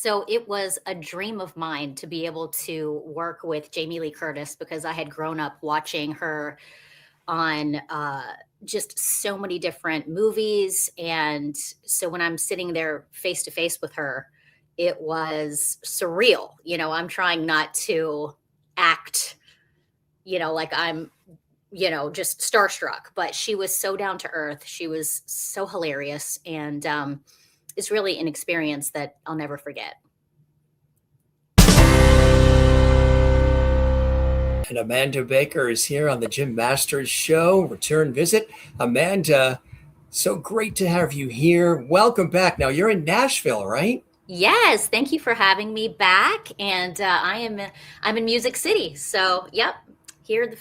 So it was a dream of mine to be able to work with Jamie Lee Curtis because I had grown up watching her on just so many different movies. And so when I'm sitting there face to face with her, it was surreal. I'm trying not to act, like I'm, just starstruck, but she was so down to earth. She was so hilarious. And it's really an experience that I'll never forget. And Amanda Baker is here on the Jim Masters Show, return visit. Amanda, so great to have you here. Welcome back. Now, you're in Nashville, right? Yes, thank you for having me back. And I'm in Music City. So, yep, here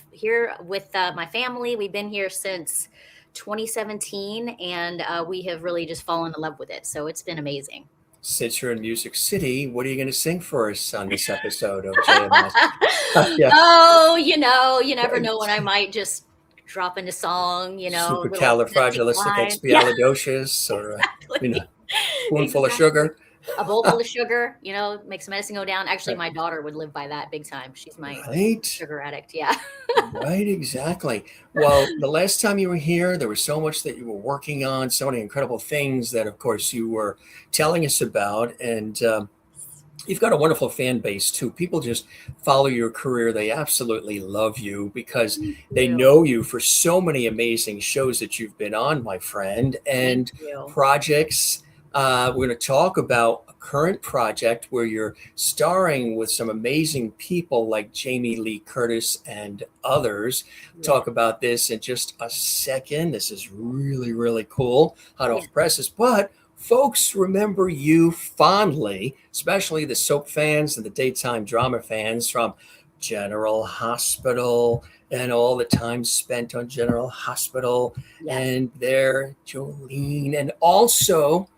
with my family. We've been here since 2017, and we have really just fallen in love with it. So it's been amazing. Since you're in Music City, what are you going to sing for us on this episode of JMS? Yeah. Oh, you never know when I might just drop into song. A little domestic line. Yeah, Supercalifragilisticexpialidocious, or exactly. spoonful of Exactly. sugar. A bowl full of sugar, makes medicine go down. Actually, my daughter would live by that big time. She's my Right? sugar addict. Yeah. Right, exactly. Well, the last time you were here, there was so much that you were working on, so many incredible things that, of course, you were telling us about. And you've got a wonderful fan base, too. People just follow your career. They absolutely love you because Thank they you. know you for so many amazing shows that you've been on, my friend, Thank and you. projects. We're going to talk about a current project where you're starring with some amazing people like Jamie Lee Curtis and others. Yeah. Talk about this in just a second. This is really, really cool. Hot Yeah. off the presses. But folks remember you fondly, especially the soap fans and the daytime drama fans, from General Hospital and all the time spent on General Hospital Yes. and there, Jolene, and also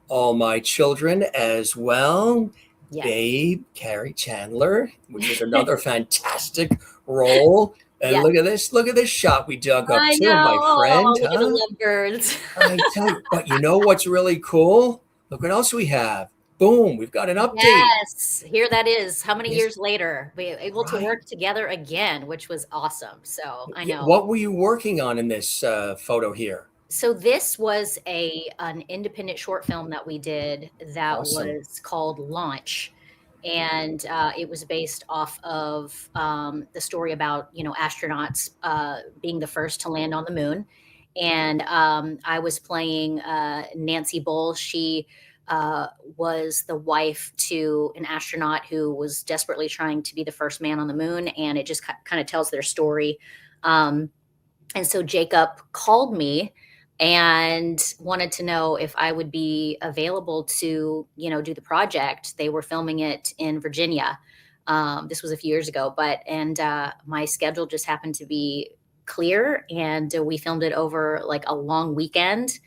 All My Children as well. Yes. Babe, Carrie Chandler, which is another fantastic role. And Yes. look at this shot we dug up I too, know. my friend, Oh, look at the huh? lovebirds. I tell you, but you know what's really cool? Look what else we have. Boom, we've got an update. Yes. Here that is. How many Is years later? We were able to right. work together again, which was awesome. So I Yeah, know. what were you working on in this photo here? So this was an independent short film that we did that Awesome. was called Launch, and it was based off of the story about astronauts being the first to land on the moon. And I was playing Nancy Bull. She uh, was the wife to an astronaut who was desperately trying to be the first man on the moon, and it just kind of tells their story. Um, and so Jacob called me and wanted to know if I would be available to, do the project. They were filming it in Virginia. This was a few years ago, and my schedule just happened to be clear, and we filmed it over like a long weekend,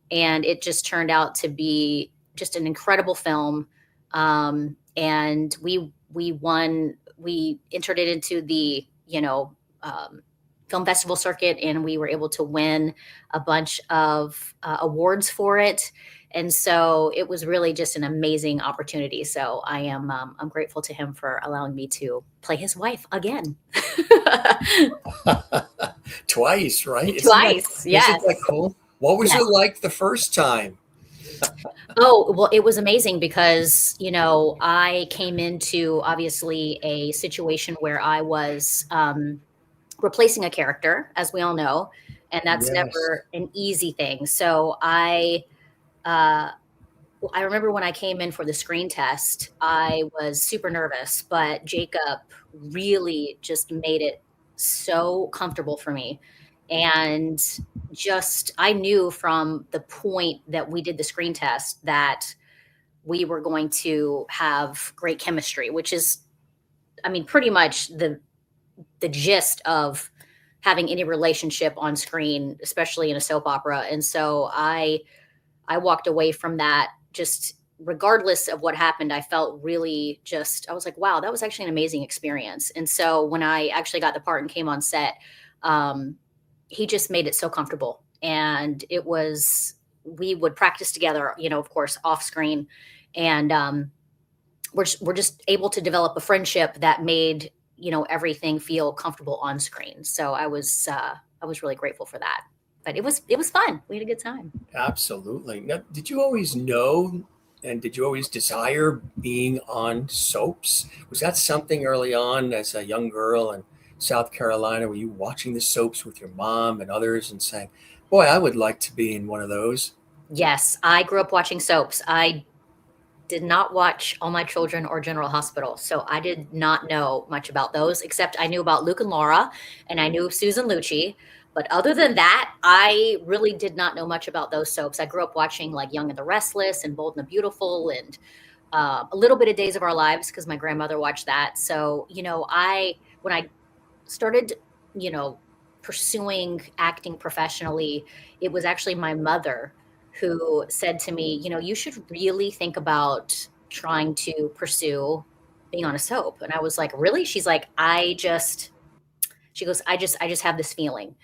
and it just turned out to be just an incredible film. And we won. We entered it into the film festival circuit, and we were able to win a bunch of awards for it. And so it was really just an amazing opportunity. So I'm grateful to him for allowing me to play his wife again. Twice, right? Twice, Isn't yes. that cool? What was it Yes. like the first time? Oh, well, it was amazing because, I came into obviously a situation where I was replacing a character, as we all know, and that's Yes. never an easy thing. So uh, I remember when I came in for the screen test, I was super nervous, but Jacob really just made it so comfortable for me. And just, I knew from the point that we did the screen test that we were going to have great chemistry, which is, I mean, pretty much the gist of having any relationship on screen, especially in a soap opera. And so I walked away from that just regardless of what happened. I felt really just, I was like, wow, that was actually an amazing experience. And so when I actually got the part and came on set, um, he just made it so comfortable. And it was, we would practice together, of course, off screen. And we're just able to develop a friendship that made, everything feel comfortable on screen. So I was really grateful for that. But it was fun. We had a good time. Absolutely. Now, did you always know and did you always desire being on soaps? Was that something early on as a young girl in South Carolina? Were you watching the soaps with your mom and others and saying, boy, I would like to be in one of those? Yes, I grew up watching soaps. I did not watch All My Children or General Hospital, so I did not know much about those, except I knew about Luke and Laura, and I knew Susan Lucci. But other than that, I really did not know much about those soaps. I grew up watching like Young and the Restless and Bold and the Beautiful, and a little bit of Days of Our Lives because my grandmother watched that. So I when I started, you know, pursuing acting professionally, it was actually my mother who said to me, you should really think about trying to pursue being on a soap. And I was like, really? She's like, she goes, I just have this feeling.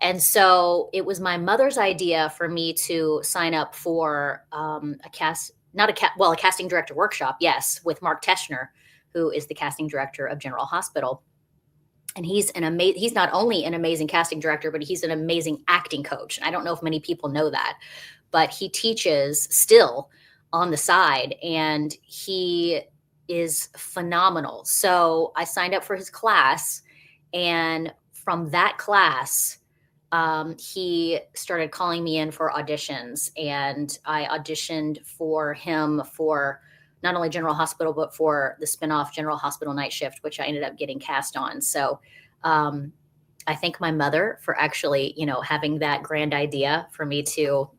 And so it was my mother's idea for me to sign up for a cast, not a cat, well, a casting director workshop. Yes. With Mark Teschner, who is the casting director of General Hospital. And he's not only an amazing casting director, but he's an amazing acting coach. I don't know if many people know that, but he teaches still on the side, and he is phenomenal. So I signed up for his class, and from that class, he started calling me in for auditions, and I auditioned for him for not only General Hospital, but for the spinoff General Hospital Night Shift, which I ended up getting cast on. So um, I thank my mother for actually, having that grand idea for me to,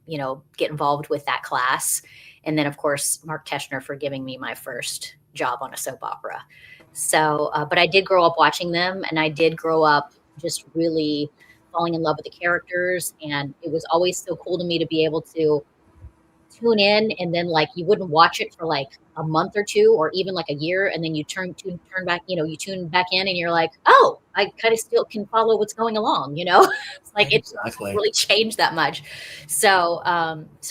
get involved with that class. And then, of course, Mark Teschner for giving me my first job on a soap opera. So, but I did grow up watching them, and I did grow up just really falling in love with the characters. And it was always so cool to me to be able to tune in, and then like you wouldn't watch it for like a month or two or even like a year, and then you turn back, you tune back in, and you're like, oh, I kind of still can follow what's going along. It's like it hasn't Exactly. really changed that much. So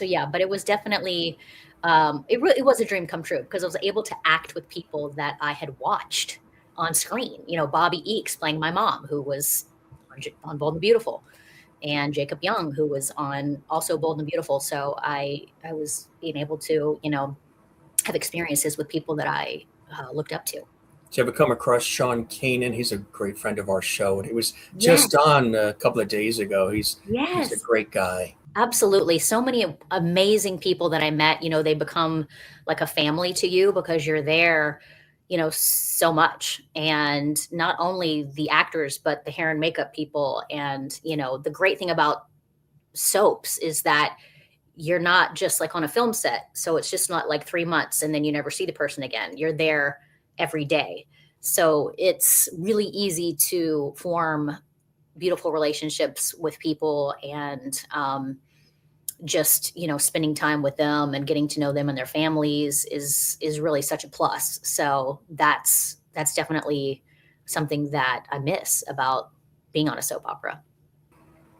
yeah, but it was definitely it was a dream come true because I was able to act with people that I had watched on screen. Bobby Eakes playing my mom, who was on Bold and Beautiful, and Jacob Young, who was on also Bold and Beautiful. So I was being able to, have experiences with people that I looked up to. Did you ever come across Sean Kanan? He's a great friend of our show, and he was Yes, just on a couple of days ago. He's a yes, great guy. absolutely. So many amazing people that I met, they become like a family to you because you're there, so much. And not only the actors, but the hair and makeup people. And, the great thing about soaps is that you're not just like on a film set. So it's just not like 3 months and then you never see the person again. You're there every day. So it's really easy to form beautiful relationships with people, and just spending time with them and getting to know them and their families is really such a plus. So that's definitely something that I miss about being on a soap opera.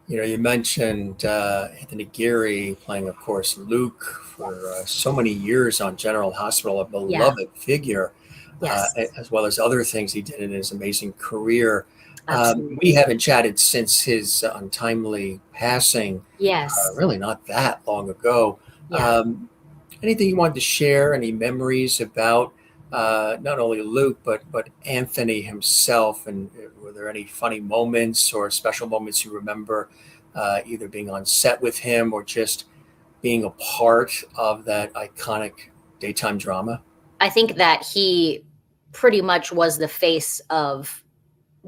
You mentioned Anthony Geary playing, of course, Luke for so many years on General Hospital, a Yeah. beloved figure, Yes. as well as other things he did in his amazing career. We Absolutely. haven't chatted since his untimely passing, Yes. really not that long ago. Yeah. Um, Anything you wanted to share? Any memories about not only Luke but Anthony himself? And were there any funny moments or special moments you remember, either being on set with him or just being a part of that iconic daytime drama? I think that he pretty much was the face of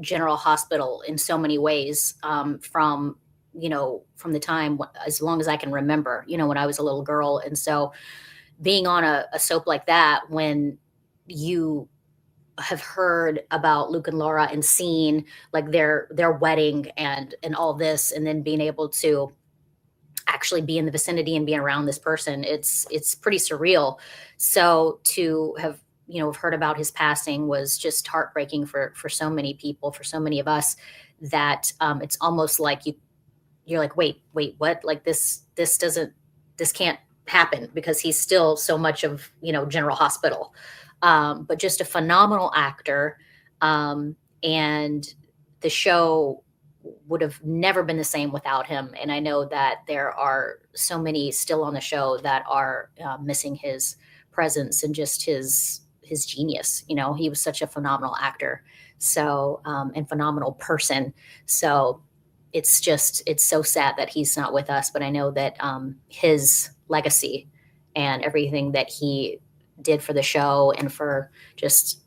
General Hospital in so many ways, from the time as long as I can remember, when I was a little girl. And so being on a soap like that, when you have heard about Luke and Laura and seen like their wedding and all this, and then being able to actually be in the vicinity and be around this person, it's pretty surreal. So to have have heard about his passing was just heartbreaking for so many people, for so many of us, that it's almost like you're like, wait, what? Like this doesn't, this can't happen because he's still so much of, General Hospital. But just a phenomenal actor. And the show would have never been the same without him. And I know that there are so many still on the show that are missing his presence and just his genius. He was such a phenomenal actor, so and phenomenal person. So it's so sad that he's not with us. But I know that his legacy and everything that he did for the show and for just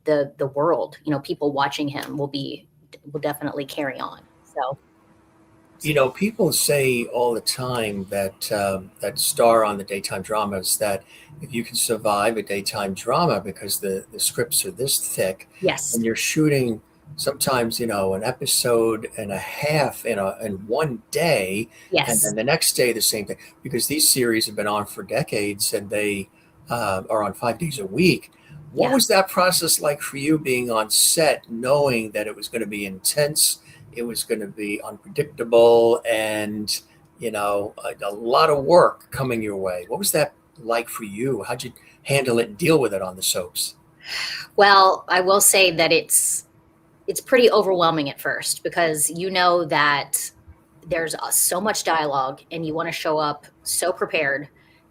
the world, people watching him will definitely carry on. So People say all the time that that star on the daytime dramas that if you can survive a daytime drama because the scripts are this thick, yes, and you're shooting sometimes an episode and a half in one day, and then yes, the next day the same thing, because these series have been on for decades and they are on 5 days a week. What yeah. was that process like for you being on set, knowing that it was going to be intense? It was going to be unpredictable and, a lot of work coming your way. What was that like for you? How'd you handle it and deal with it on the soaps? Well, I will say that it's pretty overwhelming at first because you know that there's so much dialogue and you want to show up so prepared,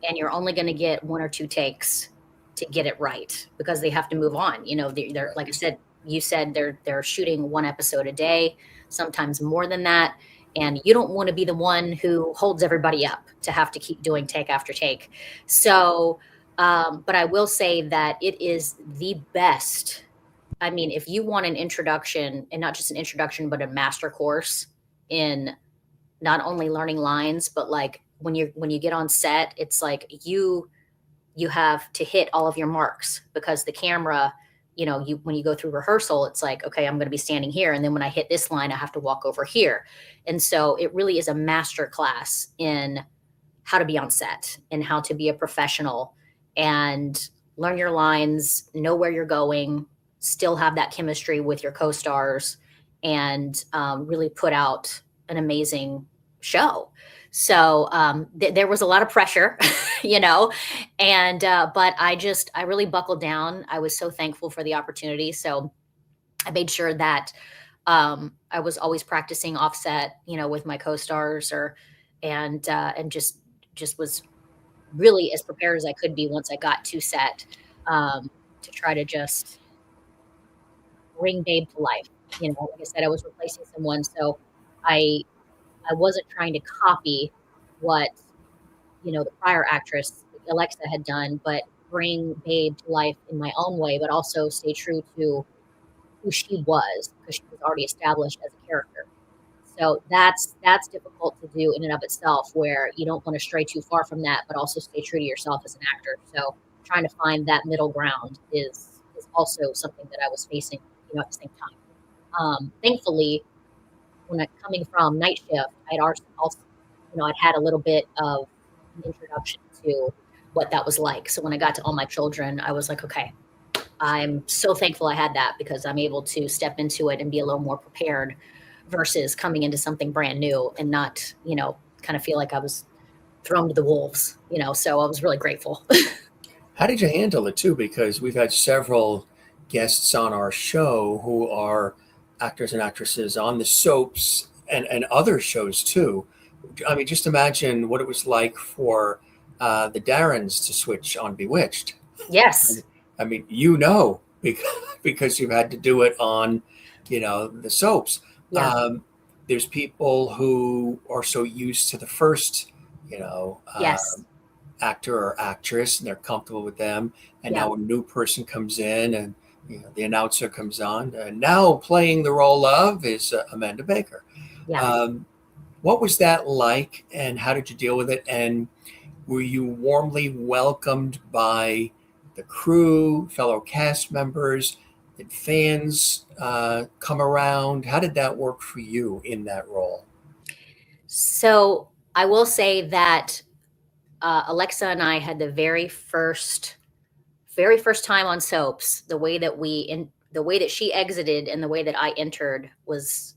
and you're only going to get one or two takes to get it right because they have to move on. They're like I said, you said they're shooting one episode a day, sometimes more than that, and you don't want to be the one who holds everybody up to have to keep doing take after take. So, but I will say that it is the best. I mean, if you want an introduction, and not just an introduction, but a master course in not only learning lines, but like when you get on set, it's like you have to hit all of your marks because the camera, you when you go through rehearsal, it's like, okay, I'm going to be standing here, and then when I hit this line, I have to walk over here. And so it really is a master class in how to be on set and how to be a professional and learn your lines, know where you're going, still have that chemistry with your co-stars, and really put out an amazing show. So there was a lot of pressure, you know, and but I really buckled down. I was so thankful for the opportunity. So I made sure that I was always practicing offset, with my co-stars, and just was really as prepared as I could be once I got to set, to try to just bring Babe to life. Like I said, I was replacing someone, so I I wasn't trying to copy what the prior actress Alexa had done, but bring Babe to life in my own way, but also stay true to who she was because she was already established as a character. So that's difficult to do in and of itself, where you don't want to stray too far from that, but also stay true to yourself as an actor. So trying to find that middle ground is also something that I was facing, at the same time. Thankfully, when I coming from night shift, also, I'd had a little bit of an introduction to what that was like. So when I got to All My Children, I was like, okay, I'm so thankful I had that because I'm able to step into it and be a little more prepared versus coming into something brand new and not, kind of feel like I was thrown to the wolves, so I was really grateful. How did you handle it too? Because we've had several guests on our show who are actors and actresses on the soaps and other shows too. I mean, just imagine what it was like for the Darrens to switch on Bewitched. Yes. I mean, because you've had to do it on, the soaps. Yeah. Um, there's people who are so used to the first, you know, Yes. actor or actress, and they're comfortable with them. And Yeah. now a new person comes in, and the announcer comes on. And now playing the role of is Amanda Baker. Yeah. Um, what was that like, and how did you deal with it? And were you warmly welcomed by the crew, fellow cast members? Did fans come around? How did that work for you in that role? So I will say that Alexa and I had the very first time on soaps. The way that she exited and the way that I entered was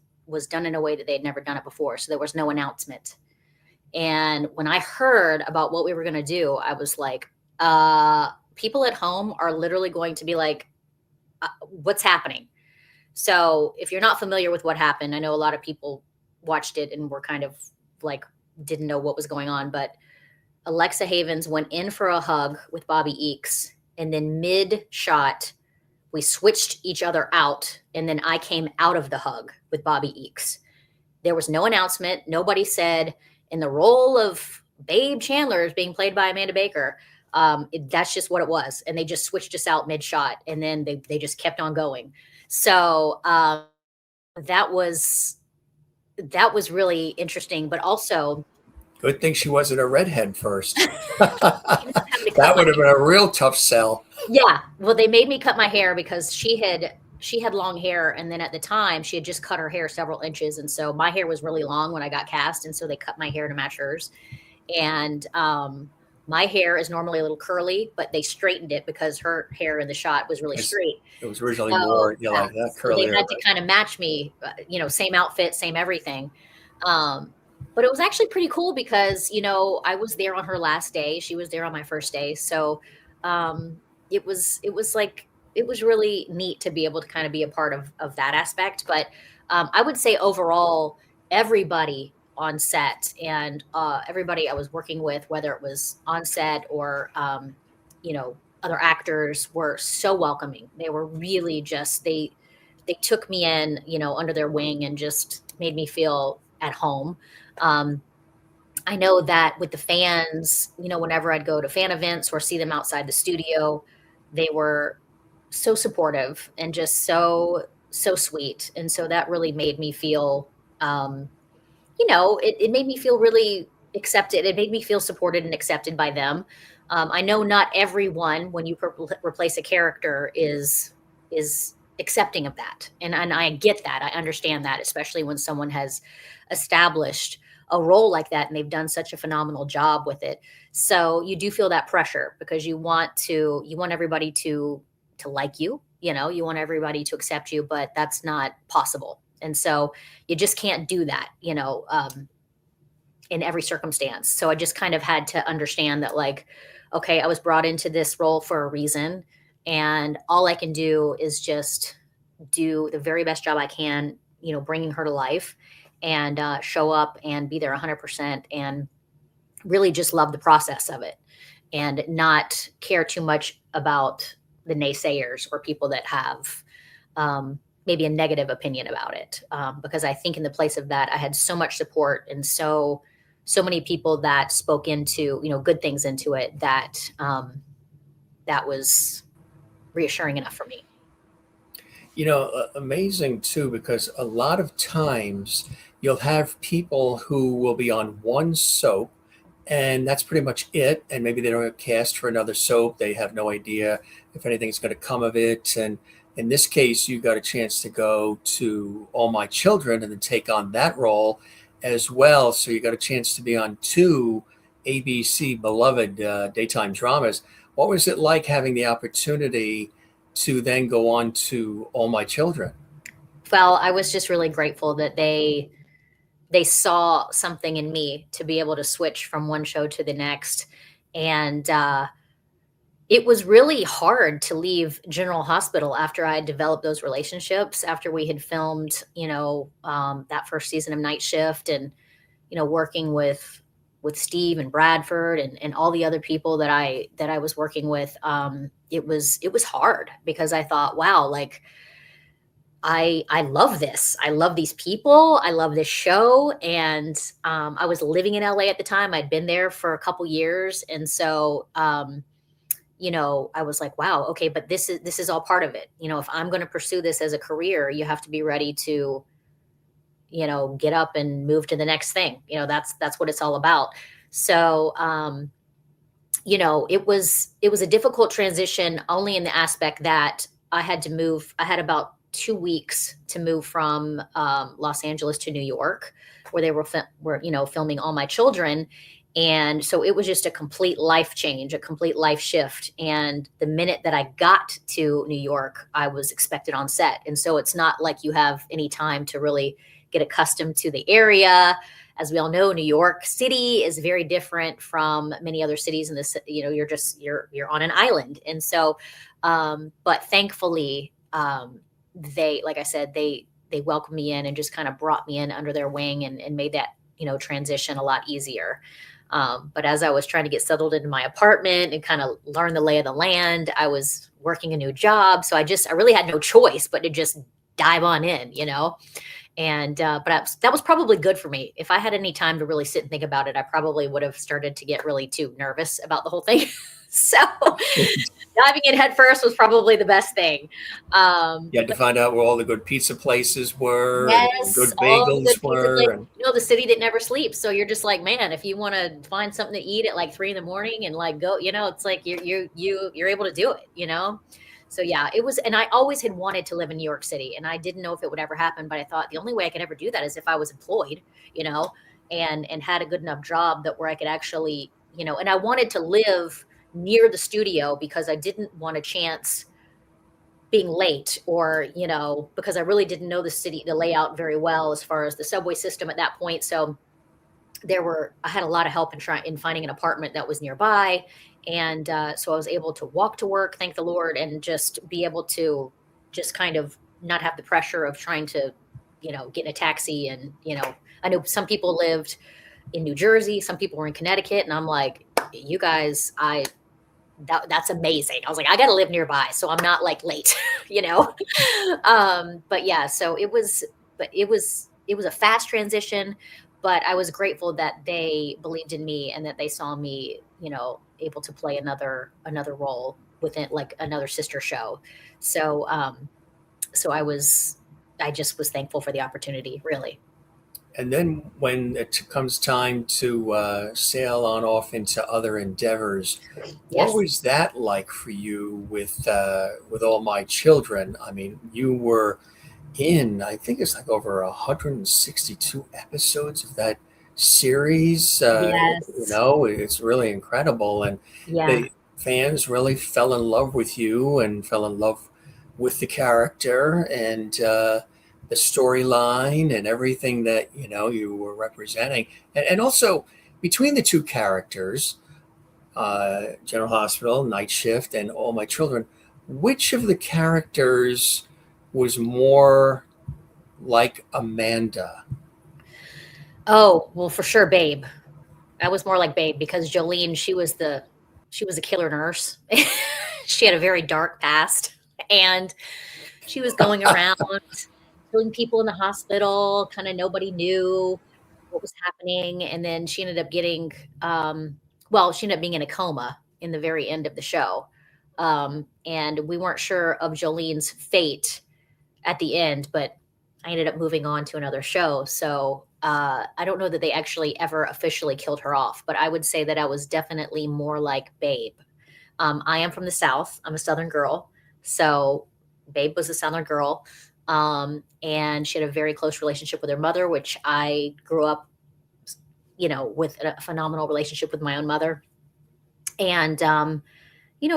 done in a way that they had never done it before. So there was no announcement, And when I heard about what we were going to do, I was like, people at home are literally going to be like, what's happening? So if you're not familiar with what happened, I know a lot of people watched it and were kind of like, didn't know what was going on, but Alexa Havens went in for a hug with Bobby Eakes, and then mid shot, we switched each other out, and then I came out of the hug with Bobby Eakes. There was no announcement. Nobody said, in the role of Babe Chandler is being played by Amanda Baker. That's just what it was. And they just switched us out mid shot, and then they just kept on going. So that was really interesting, but also Good thing she wasn't a redhead first. I ended up having to cut That my would have been a real tough sell. Yeah, well, they made me cut my hair because she had long hair, and then at the time she had just cut her hair several inches, and so my hair was really long when I got cast, and so they cut my hair to match hers. And my hair is normally a little curly, but they straightened it because her hair in the shot was really Yes, straight. it was originally So more, yeah, like that so they curlier. had to kind of match me, same outfit, same everything. Um, but it was actually pretty cool because I was there on her last day. She was there on my first day, so um, it was like it was really neat to be able to kind of be a part of that aspect. But I would say overall, everybody on set and everybody I was working with, whether it was on set or other actors, were so welcoming. They were really just they took me in, under their wing and just made me feel at home. Um, I know that with the fans, whenever I'd go to fan events or see them outside the studio, they were so supportive and just so sweet. And so that really made me feel, it made me feel really accepted. It made me feel supported and accepted by them. I know not everyone, when you replace a character, is accepting of that, and I get that. I understand that, especially when someone has established a role like that and they've done such a phenomenal job with it. So you do feel that pressure because you want everybody to like you. You want everybody to accept you, but that's not possible. And so you just can't do that, in every circumstance. So I just kind of had to understand that, like, okay, I was brought into this role for a reason, and all I can do is just do the very best job I can, bringing her to life, and show up and be there 100%, and really just love the process of it, and not care too much about the naysayers or people that have maybe a negative opinion about it. Because I think in the place of that, I had so much support and so many people that spoke into good things into it, that was reassuring enough for me. Amazing too, because a lot of times you'll have people who will be on one soap and that's pretty much it. And maybe they don't get cast for another soap. They have no idea if anything's going to come of it. And in this case, you got a chance to go to All My Children and then take on that role as well. So you got a chance to be on two ABC beloved daytime dramas. What was it like having the opportunity to then go on to All My Children? Well, I was just really grateful that they saw something in me to be able to switch from one show to the next. And it was really hard to leave General Hospital after I had developed those relationships, after we had filmed, that first season of Night Shift, and, working with Steve and Bradford and all the other people that I was working with. It was hard because I thought, wow, like, I love this. I love these people. I love this show. And I was living in LA at the time. I'd been there for a couple years, and so I was like, wow, okay, but this is all part of it. If I'm going to pursue this as a career, you have to be ready to get up and move to the next thing. That's what it's all about. So it was a difficult transition, only in the aspect that I had to move. I had about 2 weeks to move from Los Angeles to New York, where they were filming All My Children. And so it was just a complete life change, a complete life shift. And the minute that I got to New York, I was expected on set. And so it's not like you have any time to really get accustomed to the area as we all know, New York City is very different from many other cities in this. You're on an island, and so, but thankfully, they, like I said, they welcomed me in and just kind of brought me in under their wing and made that transition a lot easier. But as I was trying to get settled into my apartment and kind of learn the lay of the land, I was working a new job. So I really had no choice but to just dive on in. And, that was probably good for me. If I had any time to really sit and think about it, I probably would have started to get really too nervous about the whole thing. So diving in head first was probably the best thing. You had to find out where all the good pizza places were and Yes, good all the bagels good pizza were. places, And the city that never sleeps. So you're just like, man, if you want to find something to eat at like 3 in the morning and like go, it's like you're able to do it. So yeah, it was, and I always had wanted to live in New York City, and I didn't know if it would ever happen, but I thought the only way I could ever do that is if I was employed, you know, and had a good enough job that where I could actually, and I wanted to live near the studio because I didn't want a chance being late or because I really didn't know the layout very well as far as the subway system at that point. So I had a lot of help in finding an apartment that was nearby, and so I was able to walk to work, thank the Lord, and just be able to just kind of not have the pressure of trying to get in a taxi. And I know some people lived in New Jersey, some people were in Connecticut, and I'm like, you guys, that's amazing. I was like, I got to live nearby, so I'm not like late, you know? But yeah, so it was a fast transition, but I was grateful that they believed in me and that they saw me, able to play another role within like another sister show. So, so I just was thankful for the opportunity, really. then when it comes time to sail on off into other endeavors, what Yes. was that like for you with All My Children? I mean, you were in, I think it's like over 162 episodes of that series. Yes. It's really incredible. And Yeah. the fans really fell in love with you and fell in love with the character and the storyline and everything that, you were representing. And also between the two characters, General Hospital, Night Shift, and All My Children, which of the characters was more like Amanda? Oh, well, for sure, Babe. I was more like Babe because Jolene, she was a killer nurse. She had a very dark past, and she was going around killing people in the hospital. Kind of nobody knew what was happening, and then she ended up she ended up being in a coma in the very end of the show, and we weren't sure of Jolene's fate at the end, but I ended up moving on to another show. So I don't know that they actually ever officially killed her off, but I would say that I was definitely more like Babe. I am from the South. I'm a Southern girl. So Babe was a Southern girl. And she had a very close relationship with her mother, which I grew up, with a phenomenal relationship with my own mother. And,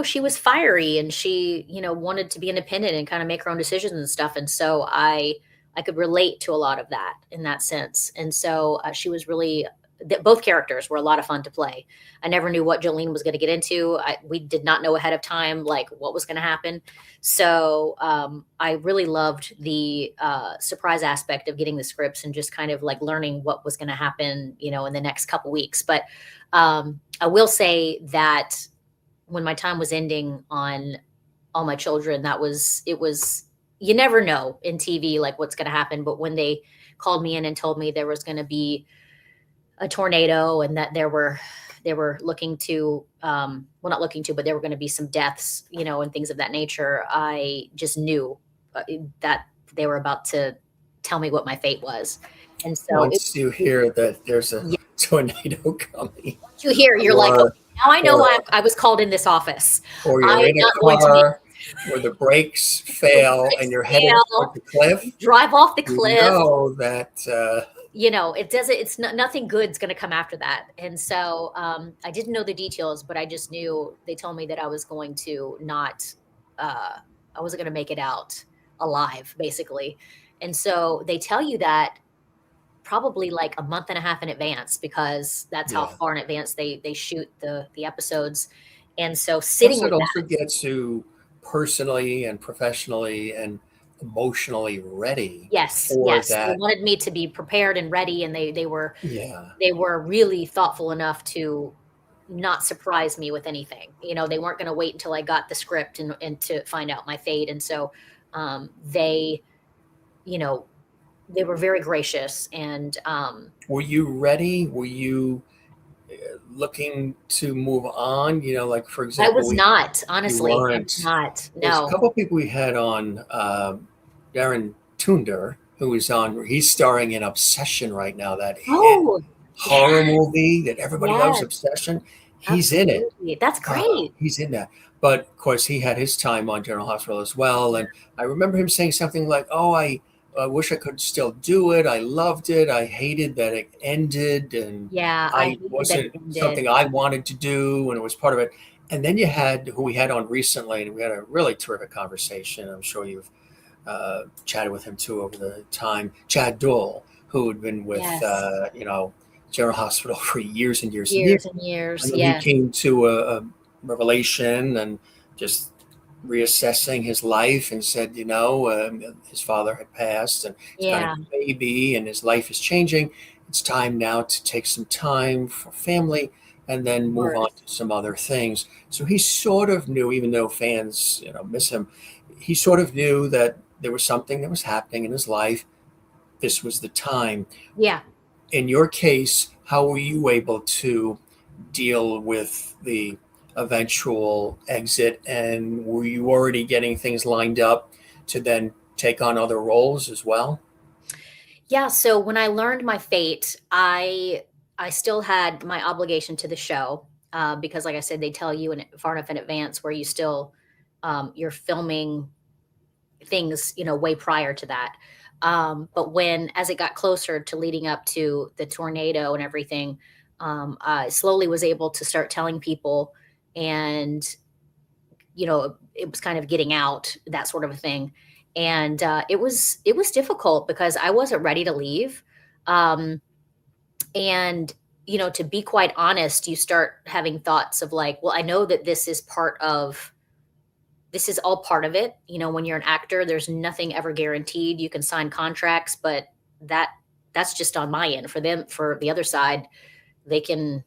she was fiery and she, wanted to be independent and kind of make her own decisions and stuff. And so I could relate to a lot of that in that sense. And so she was really, both characters were a lot of fun to play. I never knew what Jolene was going to get into. We did not know ahead of time, like what was going to happen. So I really loved the surprise aspect of getting the scripts and just kind of like learning what was going to happen, in the next couple weeks. But I will say that when my time was ending on All My Children, it was, you never know in TV, like what's going to happen. But when they called me in and told me there was going to be a tornado and that they were looking to, well, not looking to, but there were going to be some deaths, and things of that nature, I just knew that they were about to tell me what my fate was. And so Once you hear that there's a yeah, tornado coming, once you hear, you're like, or okay, now I know or why I was called in this office. or I you're am in a not going to be car where the brakes fail and brakes you're headed toward fail, the cliff, drive off the you cliff. know that It doesn't, it's not, nothing good's going to come after that. And so I didn't know the details, but I just knew they told me that I was going to not, I wasn't going to make it out alive, basically. And so they tell you that probably like a month and a half in advance, because that's how Yeah. far in advance they shoot the episodes. And so Plus, sitting it with also that, gets you personally and professionally and emotionally ready yes, for yes, they that. wanted me to be prepared and ready, and Yeah. they were really thoughtful enough to not surprise me with anything. They weren't going to wait until I got the script and to find out my fate. And so they, you know, they were very gracious. And Were you ready? Were you looking to move on? Like, for I example, was not, you honestly, I was weren't. not. There's a No. couple of people we had on, Darren Tunder, who is on, he's starring in Obsession right now, that hit Oh, yeah, horror movie that everybody loves, yes, Obsession. He's in it. absolutely. That's great. He's in that. But of course, he had his time on General Hospital as well. And I remember him saying something like, "Oh, I wish I could still do it. I loved it. I hated that it ended, and Yeah, I I hated that it wasn't ended. something I wanted to do, and it was part of it." And then you had who we had on recently, and we had a really terrific conversation. I'm sure you've chatted with him too over the time. Chad Dole, who had been with Yes, General Hospital for years and years and years. years and years. And then he Yes, came to a revelation and just reassessing his life and said, his father had passed and he's got a yeah, new baby and his life is changing. It's time now to take some time for family and then of move on course. to some other things. So he sort of knew, even though fans, miss him, he sort of knew that there was something that was happening in his life. This was the time. Yeah. In your case, how were you able to deal with the eventual exit? And were you already getting things lined up to then take on other roles as well? Yeah, so when I learned my fate, I still had my obligation to the show, because, like I said, they tell you in far enough in advance where you're filming things, way prior to that. But as it got closer to leading up to the tornado and everything, I slowly was able to start telling people, and it was kind of getting out, that sort of a thing. And it was difficult because I wasn't ready to leave. Um, and to be quite honest, you start having thoughts of like, well, I know that this is all part of it. When you're an actor, there's nothing ever guaranteed. You can sign contracts, but that that's just on my end. For the other side, they can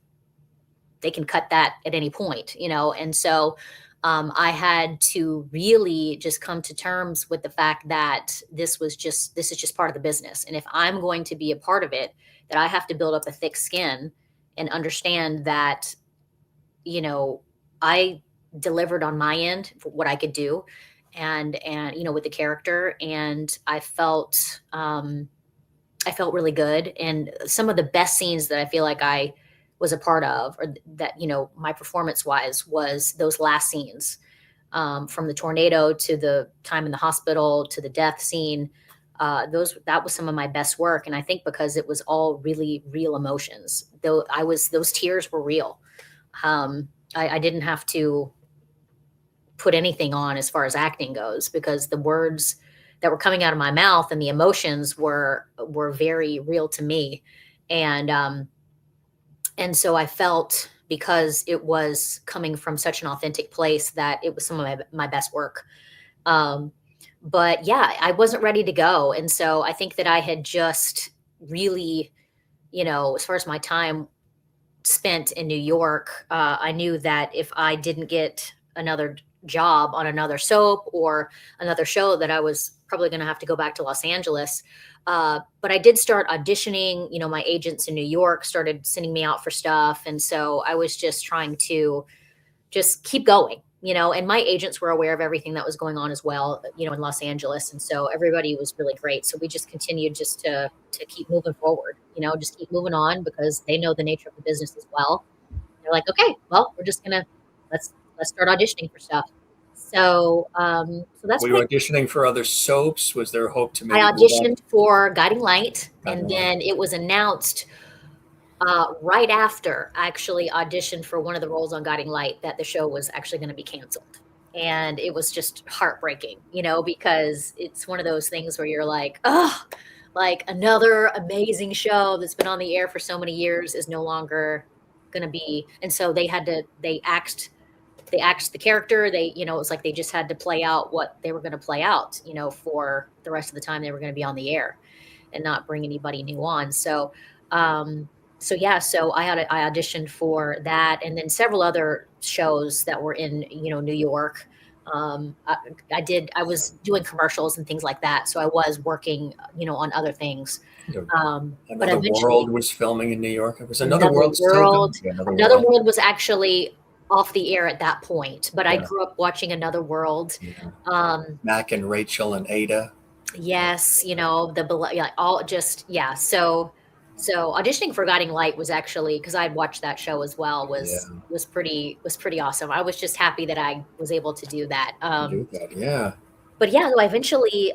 they can cut that at any point. And so I had to really just come to terms with the fact that this is just part of the business. And if I'm going to be a part of it, that I have to build up a thick skin and understand that, you know, I delivered on my end for what I could do, and with the character, and I felt really good. And some of the best scenes that I feel like I was a part of, or that, my performance wise, was those last scenes, from the tornado to the time in the hospital to the death scene. That was some of my best work. And I think because it was all really real emotions, though those tears were real. I didn't have to put anything on as far as acting goes, because the words that were coming out of my mouth and the emotions were very real to me. And um and so I felt, because it was coming from such an authentic place, that it was some of my best work. um but yeah, I wasn't ready to go, and so I think that I had just really, as far as my time spent in New York, I knew that if I didn't get another job on another soap or another show, that I was probably going to have to go back to Los Angeles. But I did start auditioning. My agents in New York started sending me out for stuff. And so I was just trying to just keep going. And my agents were aware of everything that was going on as well, in Los Angeles. And so everybody was really great. So we just continued just to keep moving forward, just keep moving on, because they know the nature of the business as well. They're like, okay, well, we're just gonna let's start auditioning for stuff. So that's Were you pretty. auditioning for other soaps? Was there hope to I maybe move on? auditioned for Guiding Light, I and don't know. then it was announced, right after I actually auditioned for one of the roles on Guiding Light, that the show was actually going to be canceled. And it was just heartbreaking, because it's one of those things where you're like, oh, like another amazing show that's been on the air for so many years is no longer going to be. And so they axed the character. It was like they just had to play out what they were going to play out, for the rest of the time they were going to be on the air and not bring anybody new on. Um, yeah, so I auditioned for that, and then several other shows that were in, New York. Um, I, I was doing commercials and things like that. So I was working, on other things. You But Another eventually World was filming in New York. Was Another Another World still World, going? Yeah, Another Another World. World was actually off the air at that point, but I Yeah, grew up watching Another World. yeah. Um, Mac and Rachel and Ada. yes, yeah, all just yeah. So auditioning for Guiding Light was actually, because I'd watched that show as well, Yeah, was pretty awesome. I was just happy that I was able to do that. to do that. Yeah. But yeah, so I eventually,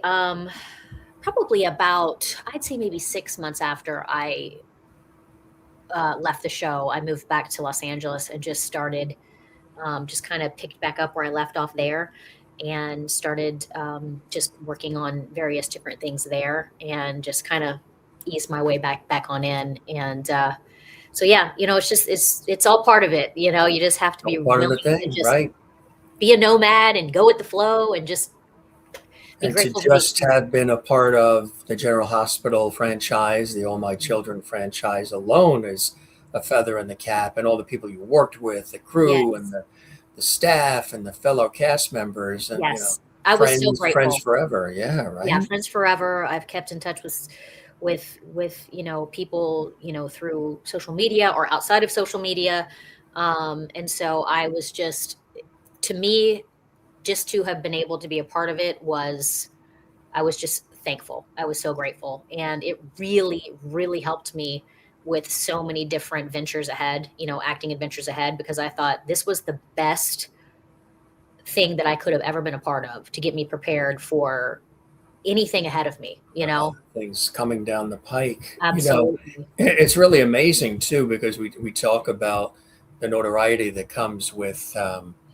probably about, I'd say maybe 6 months after I left the show, I moved back to Los Angeles and just started, just kind of picked back up where I left off there, and started, just working on various different things there, and just kind of eased my way back on in. And so yeah, it's all part of it. You just have to be All part of willing the to thing, just right? be a nomad and go with the flow and just be And to grateful to be just have been a part of the General Hospital franchise, the All My Children franchise alone is a feather in the cap, and all the people you worked with, the crew and yes, the staff and the fellow cast members, and yes. I was so friends grateful. forever. Yeah, Yeah, right. friends forever. I've kept in touch with people, through social media or outside of social media. And so I was just, to me, just to have been able to be a part of it was, I was just thankful. I was so grateful. And it really, really helped me with so many different ventures ahead, acting adventures ahead, because I thought this was the best thing that I could have ever been a part of to get me prepared for anything ahead of me, Things coming down the pike. Absolutely. It's really amazing too, because we talk about the notoriety that comes with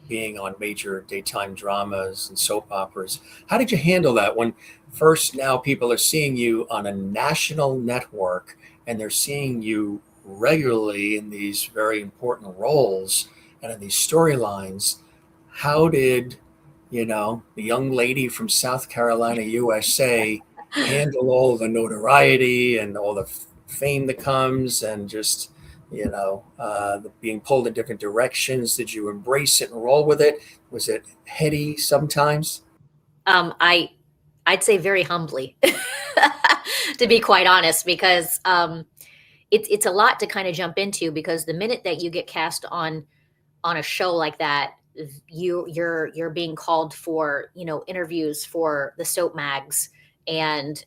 being on major daytime dramas and soap operas. How did you handle that when first now people are seeing you on a national network and they're seeing you regularly in these very important roles and in these storylines? How did the young lady from South Carolina, USA, handle all the notoriety and all the fame that comes, and just being pulled in different directions? Did you embrace it and roll with it? Was it heady sometimes? I'd say very humbly, to be quite honest, because it's a lot to kind of jump into, because the minute that you get cast on a show like that, you're being called for, interviews for the soap mags, and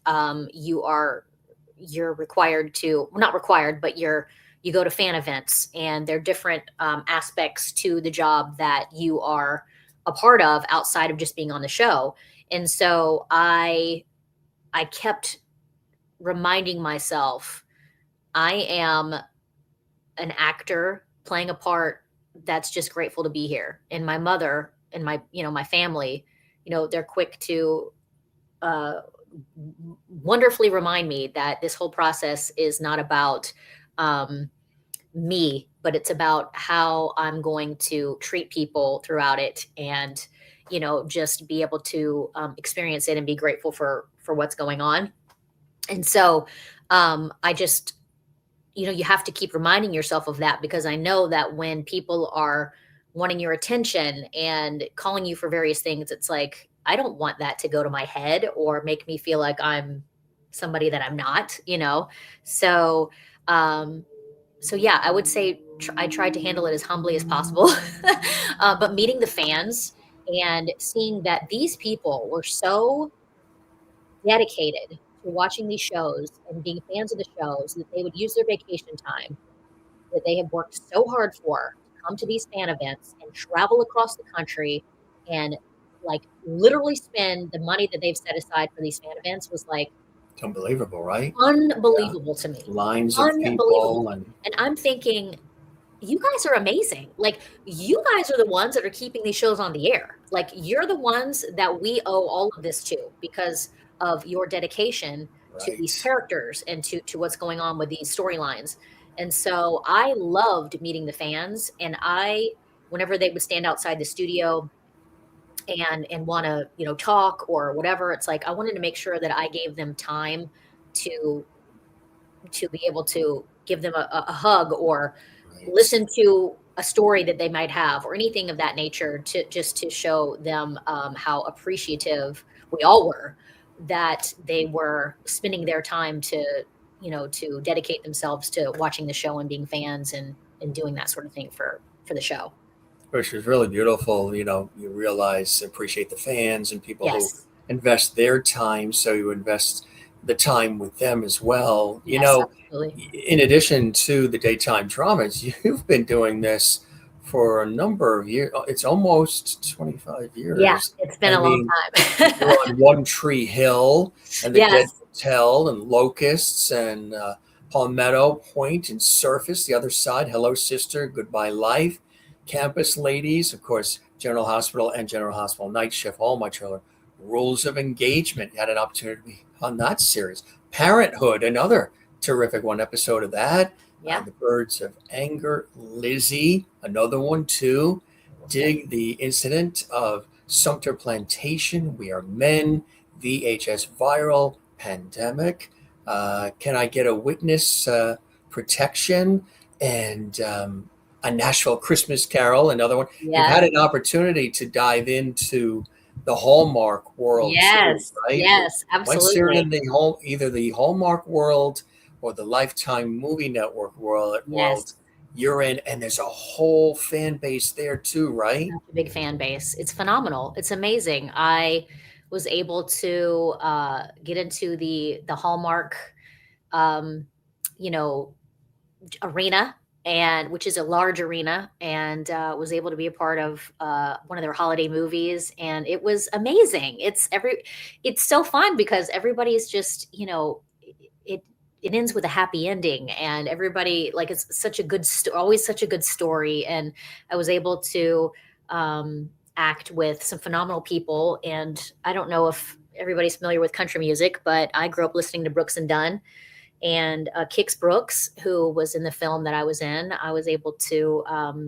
you're required to, well, not required, but you go to fan events, and there are different aspects to the job that you are a part of outside of just being on the show. And so I kept reminding myself, I am an actor playing a part that's just grateful to be here. And my mother and my family, they're quick to uh, wonderfully remind me that this whole process is not about um, me, but it's about how I'm going to treat people throughout it, and just be able to experience it and be grateful for what's going on. And so I just, you have to keep reminding yourself of that, because I know that when people are wanting your attention and calling you for various things, it's like, I don't want that to go to my head or make me feel like I'm somebody that I'm not. So, um, so yeah, I would say I tried to handle it as humbly as possible. But meeting the fans and seeing that these people were so dedicated to watching these shows and being fans of the shows that they would use their vacation time that they have worked so hard for to come to these fan events and travel across the country and, like, literally spend the money that they've set aside for these fan events, was like It's unbelievable, right? Yeah. unbelievable to me. Lines of Unbelievable. people and And I'm thinking, you guys are amazing. Like, you guys are the ones that are keeping these shows on the air. Like, you're the ones that we owe all of this to, because of your dedication to these Right. characters and to what's going on with these storylines. And so I loved meeting the fans, and I whenever they would stand outside the studio and want to talk or whatever, it's like I wanted to make sure that I gave them time to be able to give them a hug or Right. listen to a story that they might have or anything of that nature, to just to show them how appreciative we all were that they were spending their time to to dedicate themselves to watching the show and being fans and doing that sort of thing for the show. Which is really beautiful. You realize, appreciate the fans and people who Yes. invest their time. So you invest the time with them as well. Yes, absolutely. In addition to the daytime dramas, you've been doing this for a number of years. It's almost 25 Yeah, years. it's been I a long mean, you're time. on One Tree Hill and the Dead Yes. Hotel and Locusts and Palmetto Point and Surface, the other side, Hello Sister, Goodbye Life, Campus Ladies, of course, General Hospital and General Hospital Night Shift, all my children. Rules of Engagement, you had an opportunity to be on that series. Parenthood, another terrific one episode of that. Yeah. The Birds of Anger, Lizzie, another one too. Dig the incident of Sumter Plantation, We Are Men, VHS Viral, Pandemic. Can I Get a Witness? Protection, and A Nashville Christmas Carol, another one. You've Yes. had an opportunity to dive into the Hallmark world too, Yes. right? Yes, Once you're absolutely. in either the Hallmark world or the Lifetime Movie Network world, Yes. you're in, and there's a whole fan base there too, right? Such a big fan base. It's phenomenal. It's amazing. I was able to get into the Hallmark, um, you know, arena, and which is a large arena, and was able to be a part of one of their holiday movies, and it was amazing. It's so fun because everybody's just it it ends with a happy ending, and everybody, like, it's such a always such a good story. And I was able to act with some phenomenal people. And I don't know if everybody's familiar with country music, but I grew up listening to Brooks and Dunn, and Kix Brooks, who was in the film that I was in. I was able to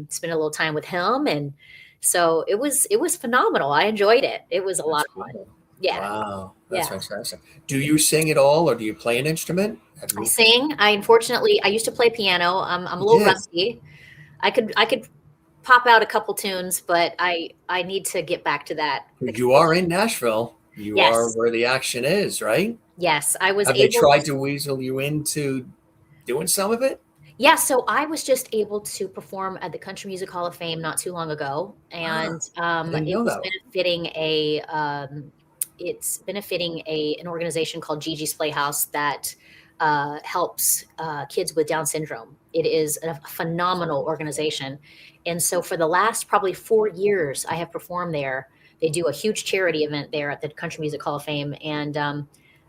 spend a little time with him, and so it was phenomenal. I enjoyed it. It was a lot That's of fun. cool. Yeah, Wow, that's yeah. fantastic. Do you sing at all, or do you play an instrument? Have I you? sing. I used to play piano. I'm a You little did. rusty. I could pop out a couple tunes, but I need to get back to that You because are in Nashville. You are yes, where the action is, right? yes, I was Have they able. tried to weasel you into doing some of it? Yeah, so I was just able to perform at the Country Music Hall of Fame not too long ago, and Ah, I didn't it know was that. benefiting an organization called Gigi's Playhouse that helps kids with Down syndrome. It is a phenomenal organization, and so for the last probably 4 years, I have performed there. They do a huge charity event there at the Country Music Hall of Fame, and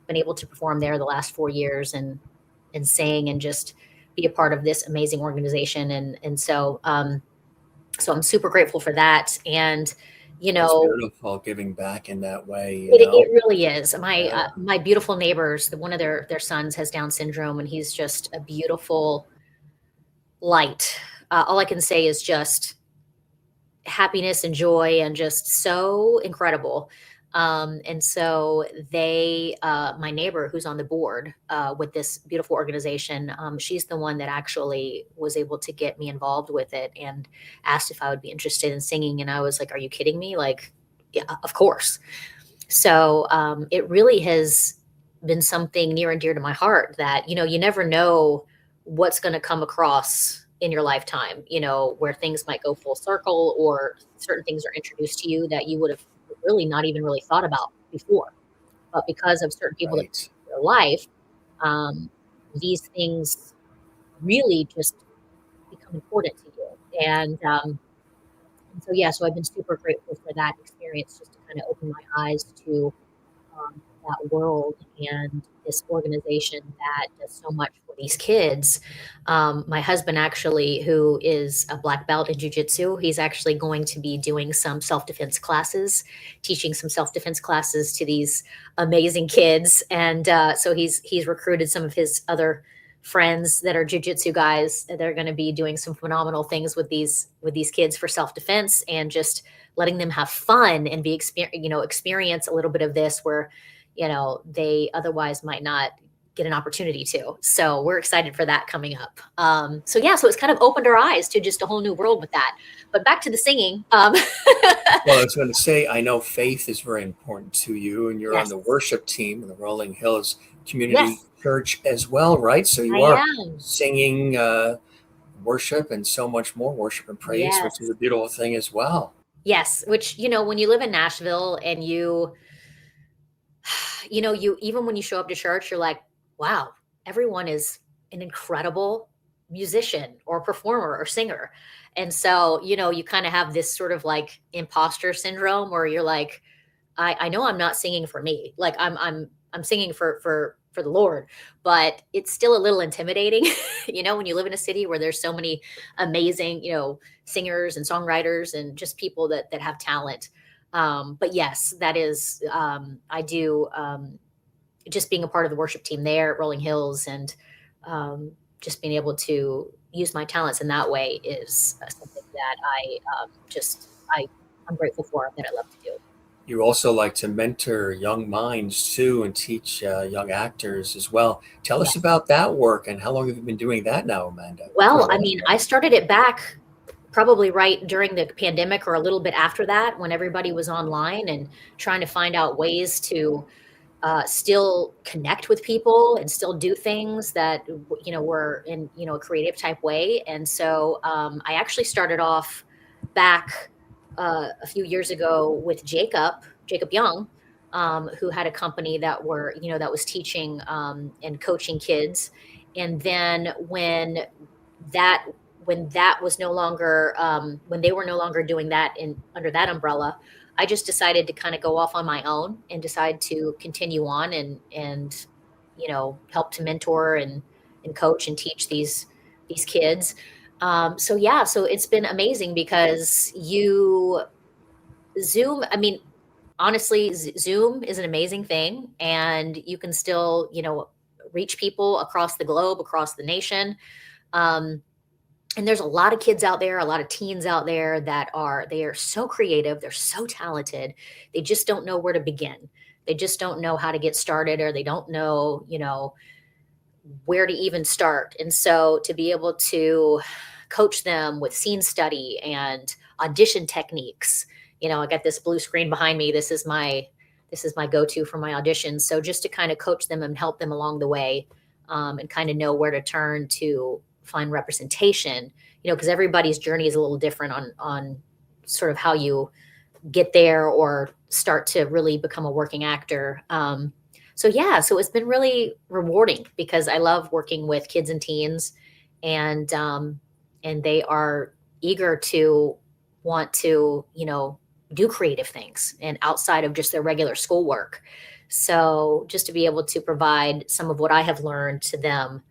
been able to perform there the last 4 years and sing and just be a part of this amazing organization. And so so I'm super grateful for that. And you That's know beautiful, giving back in that way, it really is. Yeah. My beautiful neighbors, one of their sons has Down syndrome, and he's just a beautiful light. All I can say is just happiness and joy and just so incredible. And so my neighbor who's on the board with this beautiful organization, she's the one that actually was able to get me involved with it and asked if I would be interested in singing. And I was like, are you kidding me? Like, yeah, of course. So it really has been something near and dear to my heart that, you never know what's going to come across in your lifetime, where things might go full circle or certain things are introduced to you that you would have really not even really thought about before. But because of certain people that Right. come into your life, um, these things really just become important to you. And so, yeah, so I've been super grateful for that experience just to kind of open my eyes to that world and this organization that does so much for these kids. My husband actually, who is a black belt in jujitsu, he's actually going to be doing some self-defense classes, teaching some self-defense classes to these amazing kids. And so he's recruited some of his other friends that are jujitsu guys. They're going to be doing some phenomenal things with these kids for self-defense and just letting them have fun and be experience a little bit of this where they otherwise might not get an opportunity to. So we're excited for that coming up. So yeah, so it's kind of opened our eyes to just a whole new world with that. But back to the singing. Well, I was going to say, I know faith is very important to you, and you're on Yes. the worship team in the Rolling Hills Community Yes, Church as well, right? So I you are am. singing worship and so much more worship and praise, which is Yes. a beautiful thing as well. Yes. Which, when you live in Nashville and you even when you show up to church, you're like, wow, everyone is an incredible musician or performer or singer. And so, you kind of have this sort of like imposter syndrome where you're like, I know I'm not singing for me. Like I'm singing for the Lord, but it's still a little intimidating, when you live in a city where there's so many amazing, singers and songwriters and just people that have talent. But yes, that is I do just being a part of the worship team there at Rolling Hills and just being able to use my talents in that way is something that I'm grateful for that I love to do. You also like to mentor young minds too and teach young actors as well. Tell us Yes. about that work and how long have you been doing that now, Amanda? Quite a Well, I while. mean, I started it back probably right during the pandemic or a little bit after that when everybody was online and trying to find out ways to still connect with people and still do things that were in a creative type way. And so I actually started off back a few years ago with Jacob Young, who had a company that was teaching and coaching kids. And then that when that was no longer when they were no longer doing that in under that umbrella, I just decided to kind of go off on my own and decide to continue on and help to mentor and coach and teach these kids. So yeah, so it's been amazing because you Zoom. I mean, honestly, Zoom is an amazing thing, and you can still reach people across the globe, across the nation. Um, and there's a lot of kids out there, a lot of teens out there they are so creative, they're so talented. They just don't know where to begin. They just don't know how to get started, or they don't know, where to even start. And so to be able to coach them with scene study and audition techniques, I got this blue screen behind me. This is my go-to for my auditions. So just to kind of coach them and help them along the way, and kind of know where to turn to find representation, because everybody's journey is a little different on sort of how you get there or start to really become a working actor. So yeah, so it's been really rewarding because I love working with kids and teens, and they are eager to want to do creative things and outside of just their regular schoolwork. So just to be able to provide some of what I have learned to them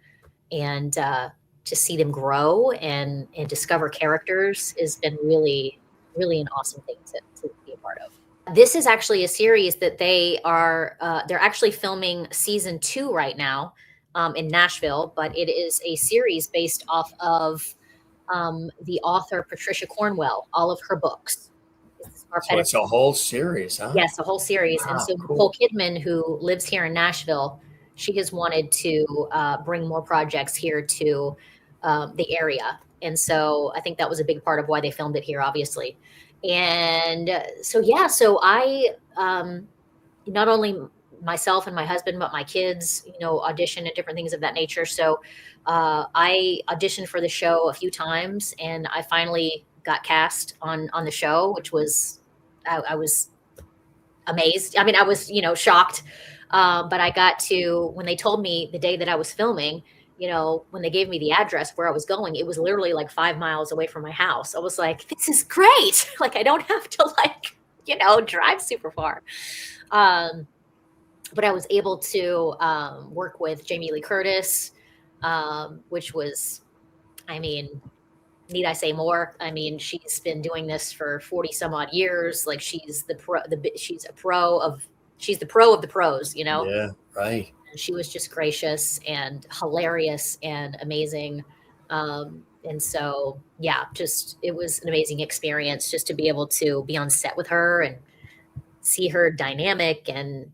and to see them grow and discover characters has been really, really an awesome thing to be a part of. This is actually a series that they're actually filming season 2 right now in Nashville, but it is a series based off of the author Patricia Cornwell, all of her books. This is So Scarpetta. it's a whole series, huh? Yes, a whole series. And Wow, so Nicole cool. Kidman, who lives here in Nashville, she has wanted to bring more projects here to the area. And so I think that was a big part of why they filmed it here, obviously. And so, yeah, so I not only myself and my husband, but my kids, audition and different things of that nature. So I auditioned for the show a few times and I finally got cast on the show, which was, I was amazed. I mean, I was, shocked. But I got to, when they told me the day that I was filming, when they gave me the address where I was going, it was literally like 5 miles away from my house. I was like, this is great. Like, I don't have to drive super far. Um, but I was able to work with Jamie Lee Curtis, which was, I mean, need I say more? I mean, she's been doing this for 40 some odd years. Like she's the pro, she's a pro of, she's the pro of the pros, you know? Yeah, right. And she was just gracious and hilarious and amazing. And so, yeah, just, it was an amazing experience just to be able to be on set with her and see her dynamic and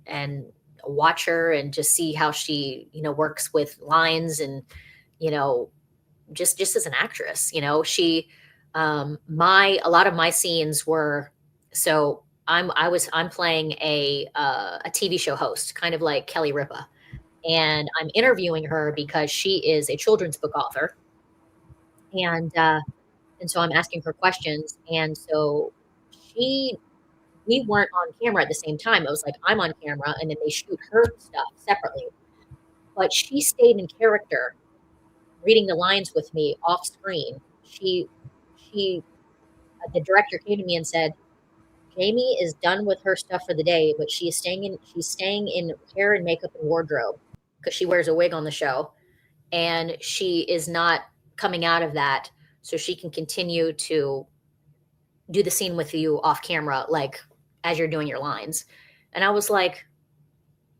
watch her and just see how she, you know, works with lines and, you know, just as an actress, you know, she, my, a lot of my scenes were, so I'm playing a TV show host, kind of like Kelly Ripa, and I'm interviewing her because she is a children's book author, and so I'm asking her questions, and so she, we weren't on camera at the same time. It was like I'm on camera, and then they shoot her stuff separately, but she stayed in character reading the lines with me off screen. She the director came to me and said, "Jamie is done with her stuff for the day, but she's staying in hair and makeup and wardrobe because she wears a wig on the show, and she is not coming out of that, so she can continue to do the scene with you off camera, like as you're doing your lines." And I was like,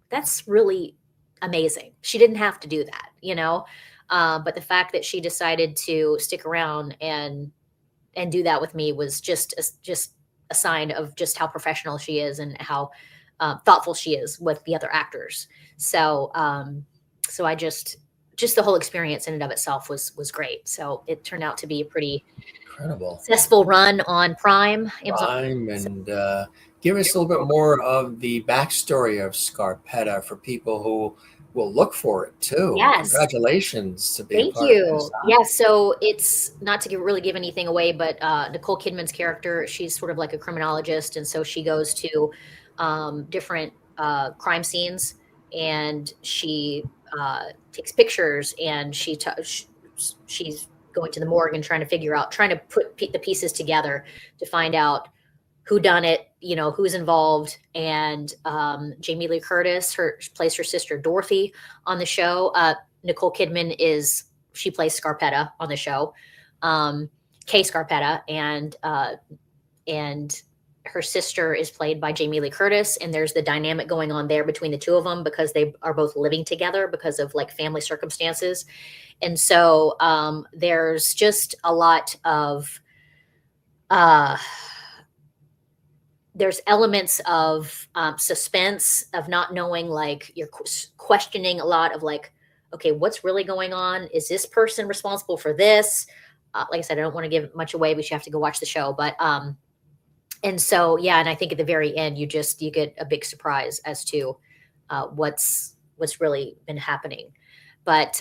"That's really amazing. She didn't have to do that, you know." But the fact that she decided to stick around and do that with me was just a sign of just how professional she is and how thoughtful she is with the other actors. So so I just the whole experience in and of itself was great. So it turned out to be a pretty Incredible. successful run on Prime, Amazon. Rhyme So, and give us a little bit more of the backstory of Scarpetta for people who will look for it too. yes. Congratulations to be a Thank part of this. you. Yeah, so it's not to really give anything away, but Nicole Kidman's character, she's sort of like a criminologist, and so she goes to different crime scenes, and she takes pictures, and she's going to the morgue and trying to figure out, trying to put the pieces together to find out who done it, you know, who's involved. And Jamie Lee Curtis, her plays her sister Dorothy on the show. Nicole Kidman she plays Scarpetta on the show, Kay Scarpetta, and her sister is played by Jamie Lee Curtis. And there's the dynamic going on there between the two of them because they are both living together because of like family circumstances. And so there's just a lot of there's elements of suspense of not knowing, like you're questioning a lot of like, okay, what's really going on? Is this person responsible for this? Like I said, I don't want to give much away, but you have to go watch the show. But and so yeah, and I think at the very end, you get a big surprise as to what's really been happening. But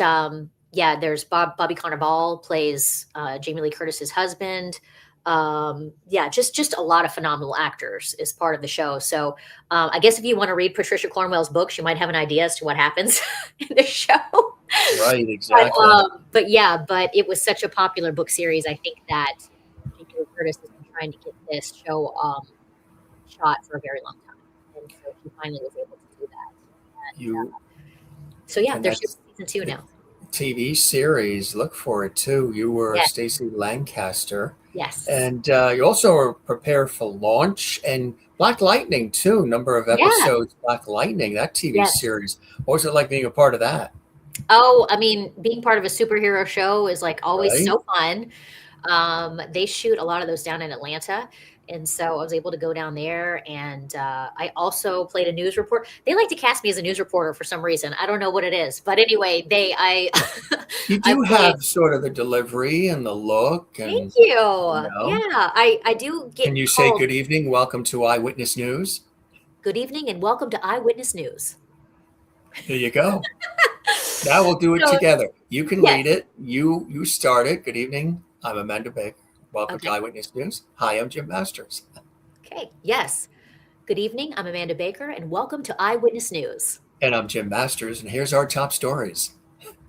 yeah, there's Bobby Cannavale plays Jamie Lee Curtis's husband. Yeah, just a lot of phenomenal actors is part of the show. So I guess if you want to read Patricia Cornwell's books, you might have an idea as to what happens in the show. Right, exactly. But yeah, but it was such a popular book series. I think that Jamie Lee Curtis has been trying to get this show shot for a very long time, and so she finally was able to do that. And, You so yeah, and there's that's season 2 now. TV series. Look for it too. You were Yes. Stacey Lancaster. Yes. And you also are prepared for launch and Black Lightning too. Number of episodes. Black Lightning, that TV series. What was it like being a part of that? Oh, I mean, being part of a superhero show is like always Right? so fun. They shoot a lot of those down in Atlanta. And so I was able to go down there, and I also played a news report. They like to cast me as a news reporter for some reason. I don't know what it is, but anyway, You do have sort of the delivery and the look. And, thank you. Yeah, I do get. Can you say good evening? Welcome to Eyewitness News. Good evening and welcome to Eyewitness News. There you go. Now we'll do it together. You can lead it. You start it. Good evening. I'm Amanda Baker. Welcome to Eyewitness News. Hi, I'm Jim Masters. Okay. Yes. Good evening. I'm Amanda Baker, and welcome to Eyewitness News. And I'm Jim Masters, and here's our top stories.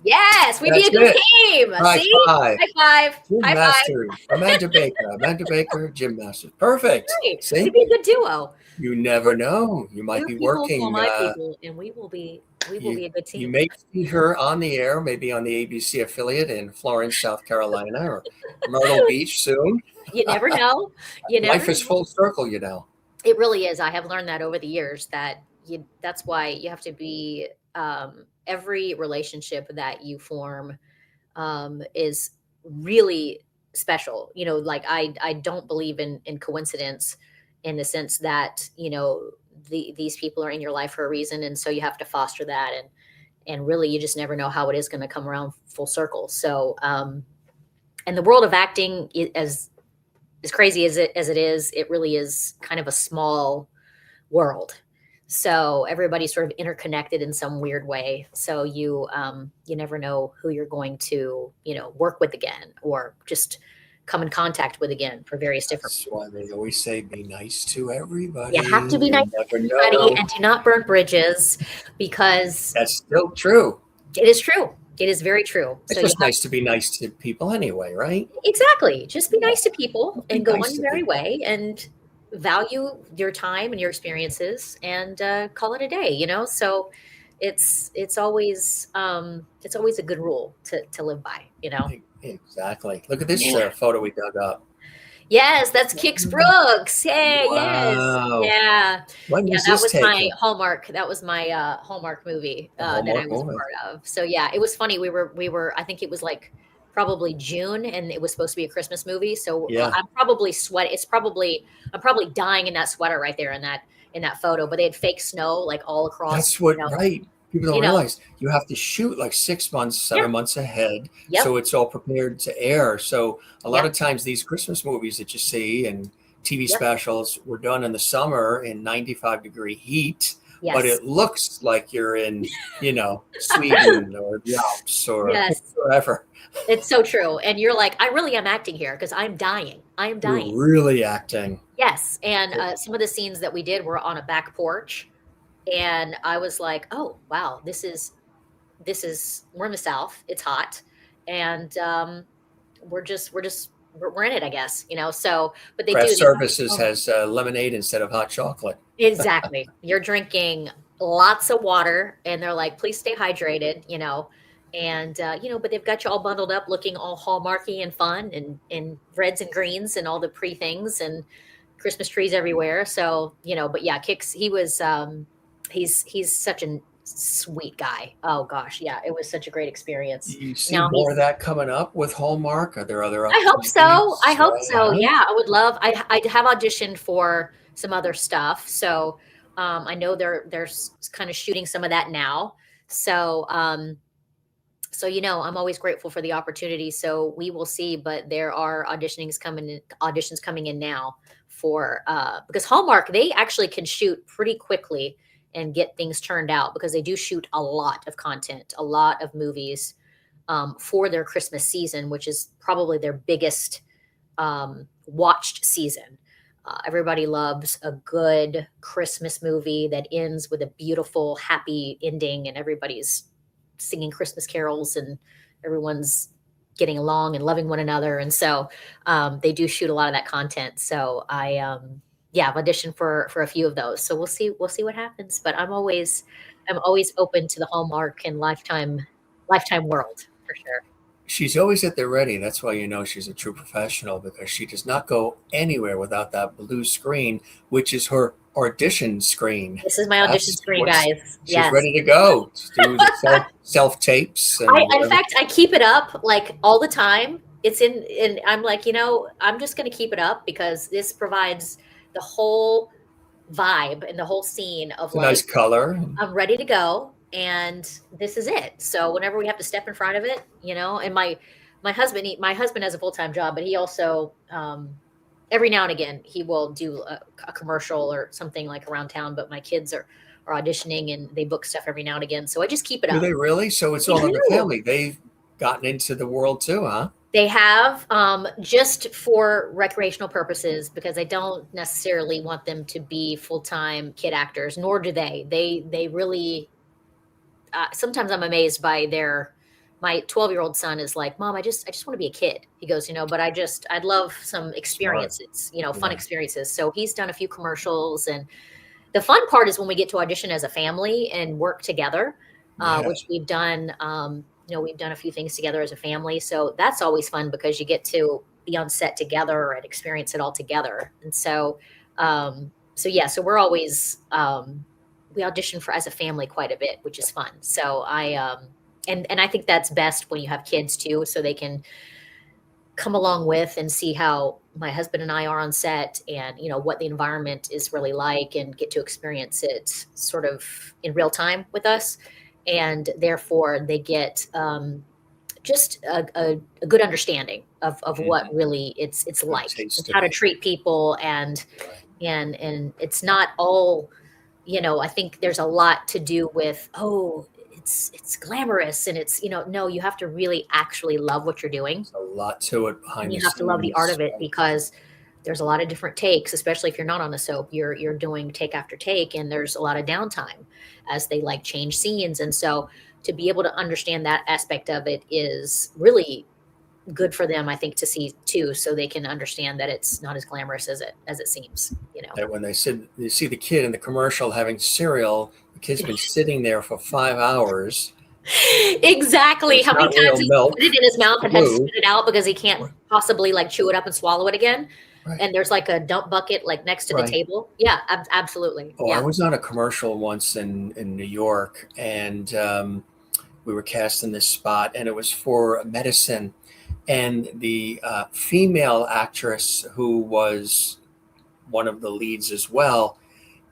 Yes, we'd be That's a good it. team. High See? five. High five. Jim High five. Masters. Amanda Baker. Amanda Baker, Jim Masters. Perfect. Right. See? We'd be a good duo. You never know. You might Your be people for working. my people, and we will You be a good you team. may see her on the air, maybe on the ABC affiliate in Florence, South Carolina, or Myrtle Beach soon. You never know. You never Life is know. full circle, you know. It really is. I have learned that over the years that that's why you have to be every relationship that you form is really special. Like I don't believe in coincidence in the sense that, these people are in your life for a reason. And so you have to foster that. And really, you just never know how it is going to come around full circle. So, and the world of acting, as crazy as it is, it really is kind of a small world. So everybody's sort of interconnected in some weird way. So you never know who you're going to work with again or just come in contact with again for various different. That's why they always say be nice to everybody. You have to be nice You to never everybody know. and do not burn bridges because That's still true. it is true. It is very true. It's So you just have nice to be nice to people anyway, right? exactly just be Yeah. nice to people Be and go nice on to your merry people. way and value your time and your experiences and call it a day. So it's always a good rule to live by. Exactly. Look at this Yeah. photo we dug up. Yes, that's Kix Brooks. Hey, yes. Wow. Yeah. When Yeah, was that this was my taken? Hallmark. That was my Hallmark movie A that I Hallmark was a movie. part of. So yeah, it was funny. We were I think it was like probably June and it was supposed to be a Christmas movie. So Yeah. I'm probably sweat. I'm probably dying in that sweater right there in that photo. But they had fake snow like all across. That's what, right. People don't You know. realize you have to shoot like 6 months, Yeah. 7 months ahead. Yep. So it's all prepared to air. So a lot Yep. of times these Christmas movies that you see and TV Yep. specials were done in the summer in 95-degree heat, but Yes. it looks like you're in, Sweden or the Alps or Yes. wherever. It's so true. And you're like, I really am acting here because I'm dying. I am You're dying. really acting. Yes, and some of the scenes that we did were on a back porch, and I was like, "Oh, wow, this is we're in the South. It's hot, and we're in it, I guess, So, but they Craft do. They Services oh, has lemonade instead of hot chocolate. exactly. You're drinking lots of water, and they're like, "Please stay hydrated," and but they've got you all bundled up, looking all hallmarky and fun, and in reds and greens and all the pre things and Christmas trees everywhere. So, but yeah, Kix, he's such a sweet guy. Oh gosh, yeah, it was such a great experience. You see Now more of that coming up with Hallmark? Are there other I hope so. I opportunities? hope so. Yeah. Yeah, I would love. I have auditioned for some other stuff, so I know they're kind of shooting some of that now. So I'm always grateful for the opportunity. So we will see, but there are auditions coming in now for because Hallmark, they actually can shoot pretty quickly and get things turned out because they do shoot a lot of content, a lot of movies for their Christmas season, which is probably their biggest watched season. Everybody loves a good Christmas movie that ends with a beautiful, happy ending, and everybody's singing Christmas carols and everyone's getting along and loving one another. And so they do shoot a lot of that content. So I've auditioned for a few of those. So we'll see what happens. But I'm always open to the Hallmark and Lifetime world for sure. She's always at the ready. That's why you know she's a true professional because she does not go anywhere without that blue screen, which is her audition screen. This is my audition That's screen, what guys. she's Yes. ready to go to do the self tapes and In whatever. fact, I keep it up like all the time. And I'm like, I'm just going to keep it up because this provides the whole vibe and the whole scene of It's a like, nice color. I'm ready to go and this is it. So whenever we have to step in front of it, and my husband has a full-time job, but he also, every now and again, he will do a commercial or something like around town, but my kids are auditioning and they book stuff every now and again. So I just keep it Do up. they really? So it's They all in the do. family. They've gotten into the world too, huh? They have just for recreational purposes because I don't necessarily want them to be full-time kid actors, nor do they. They really. Sometimes I'm amazed by their my 12-year-old son is like, Mom, I just want to be a kid. He goes, but I'd love some Smart. experiences, fun Yeah. experiences. So he's done a few commercials, and the fun part is when we get to audition as a family and work together, Yeah. which we've done. We've done a few things together as a family. So that's always fun because you get to be on set together and experience it all together. And so yeah, so we're always, we audition for as a family quite a bit, which is fun. So and I think that's best when you have kids too, so they can come along with and see how my husband and I are on set, and what the environment is really like, and get to experience it sort of in real time with us. And therefore they get just a good understanding of what Mhm. really it's Good like, and taste how of to it. treat people. And Right. and it's not all, I think there's a lot to do with, oh, it's glamorous, and it's, no, you have to really actually love what you're doing, There's a lot to it and behind the you have to love the art scenes. of it, Right. because there's a lot of different takes, especially if you're not on a soap. You're doing take after take, and there's a lot of downtime as they like change scenes. And so to be able to understand that aspect of it is really good for them, I think, to see too, so they can understand that it's not as glamorous as it seems. That when they said you see the kid in the commercial having cereal, the kid's been sitting there for 5 hours. Exactly. It's How many not times real he milk. put it in his It's mouth and had to glue. spit it out because he can't Right. possibly like chew it up and swallow it again. Right. And there's like a dump bucket like next to the Right. table. Yeah, absolutely. Oh, I Yeah. was on a commercial once in New York, and we were cast in this spot, and it was for medicine. And the female actress who was one of the leads as well,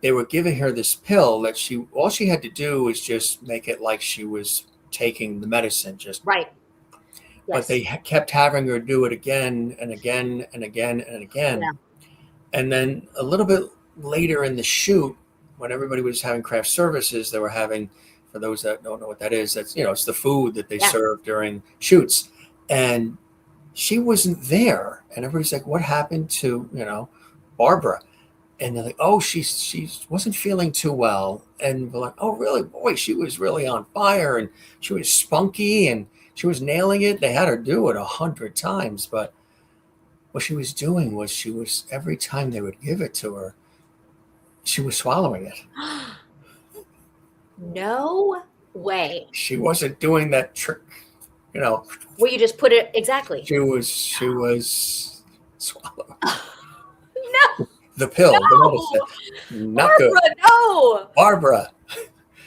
they were giving her this pill that all she had to do was just make it like she was taking the medicine, just. Right. But Yes. they kept having her do it again and again and again and again. Yeah. And then a little bit later in the shoot, when everybody was having craft services, they were having, for those that don't know what that is, that's, it's the food that they Yeah. serve during shoots. And she wasn't there. And everybody's like, what happened to, Barbara? And they're like, oh, she wasn't feeling too well. And we're like, oh, really? Boy, she was really on fire, and she was spunky, and she was nailing it. They had her do it 100 times, but what she was doing was every time they would give it to her, she was swallowing it. No way. She wasn't doing that trick, you know. Where you just put it exactly. She was swallowing No, the pill, the medicine. no, Not good. Barbara, no, Barbara.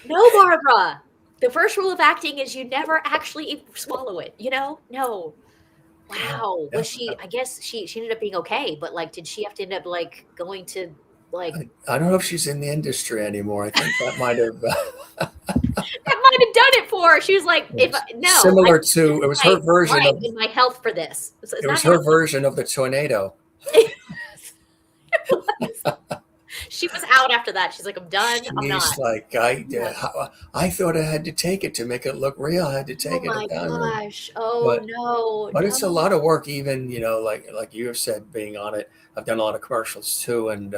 no, Barbara. The first rule of acting is you never actually swallow it. No. Yeah, Wow. yeah. Was she? I guess she ended up being okay, but like, did she have to end up like going to like? I don't know if she's in the industry anymore. I think that might have. That might have done it for her. She was like, if no, I Similar need to to, use it was my her version life of and my health for this. It's it not was her happening. version of the tornado. She was out after that. She's like, I'm done. I'm not. She's like, Yeah. I thought I had to take it to make it look real. I had to Oh take it my down. gosh. Oh But no, but it's a no. lot of work, even, like you have said, being on it. I've done a lot of commercials too, and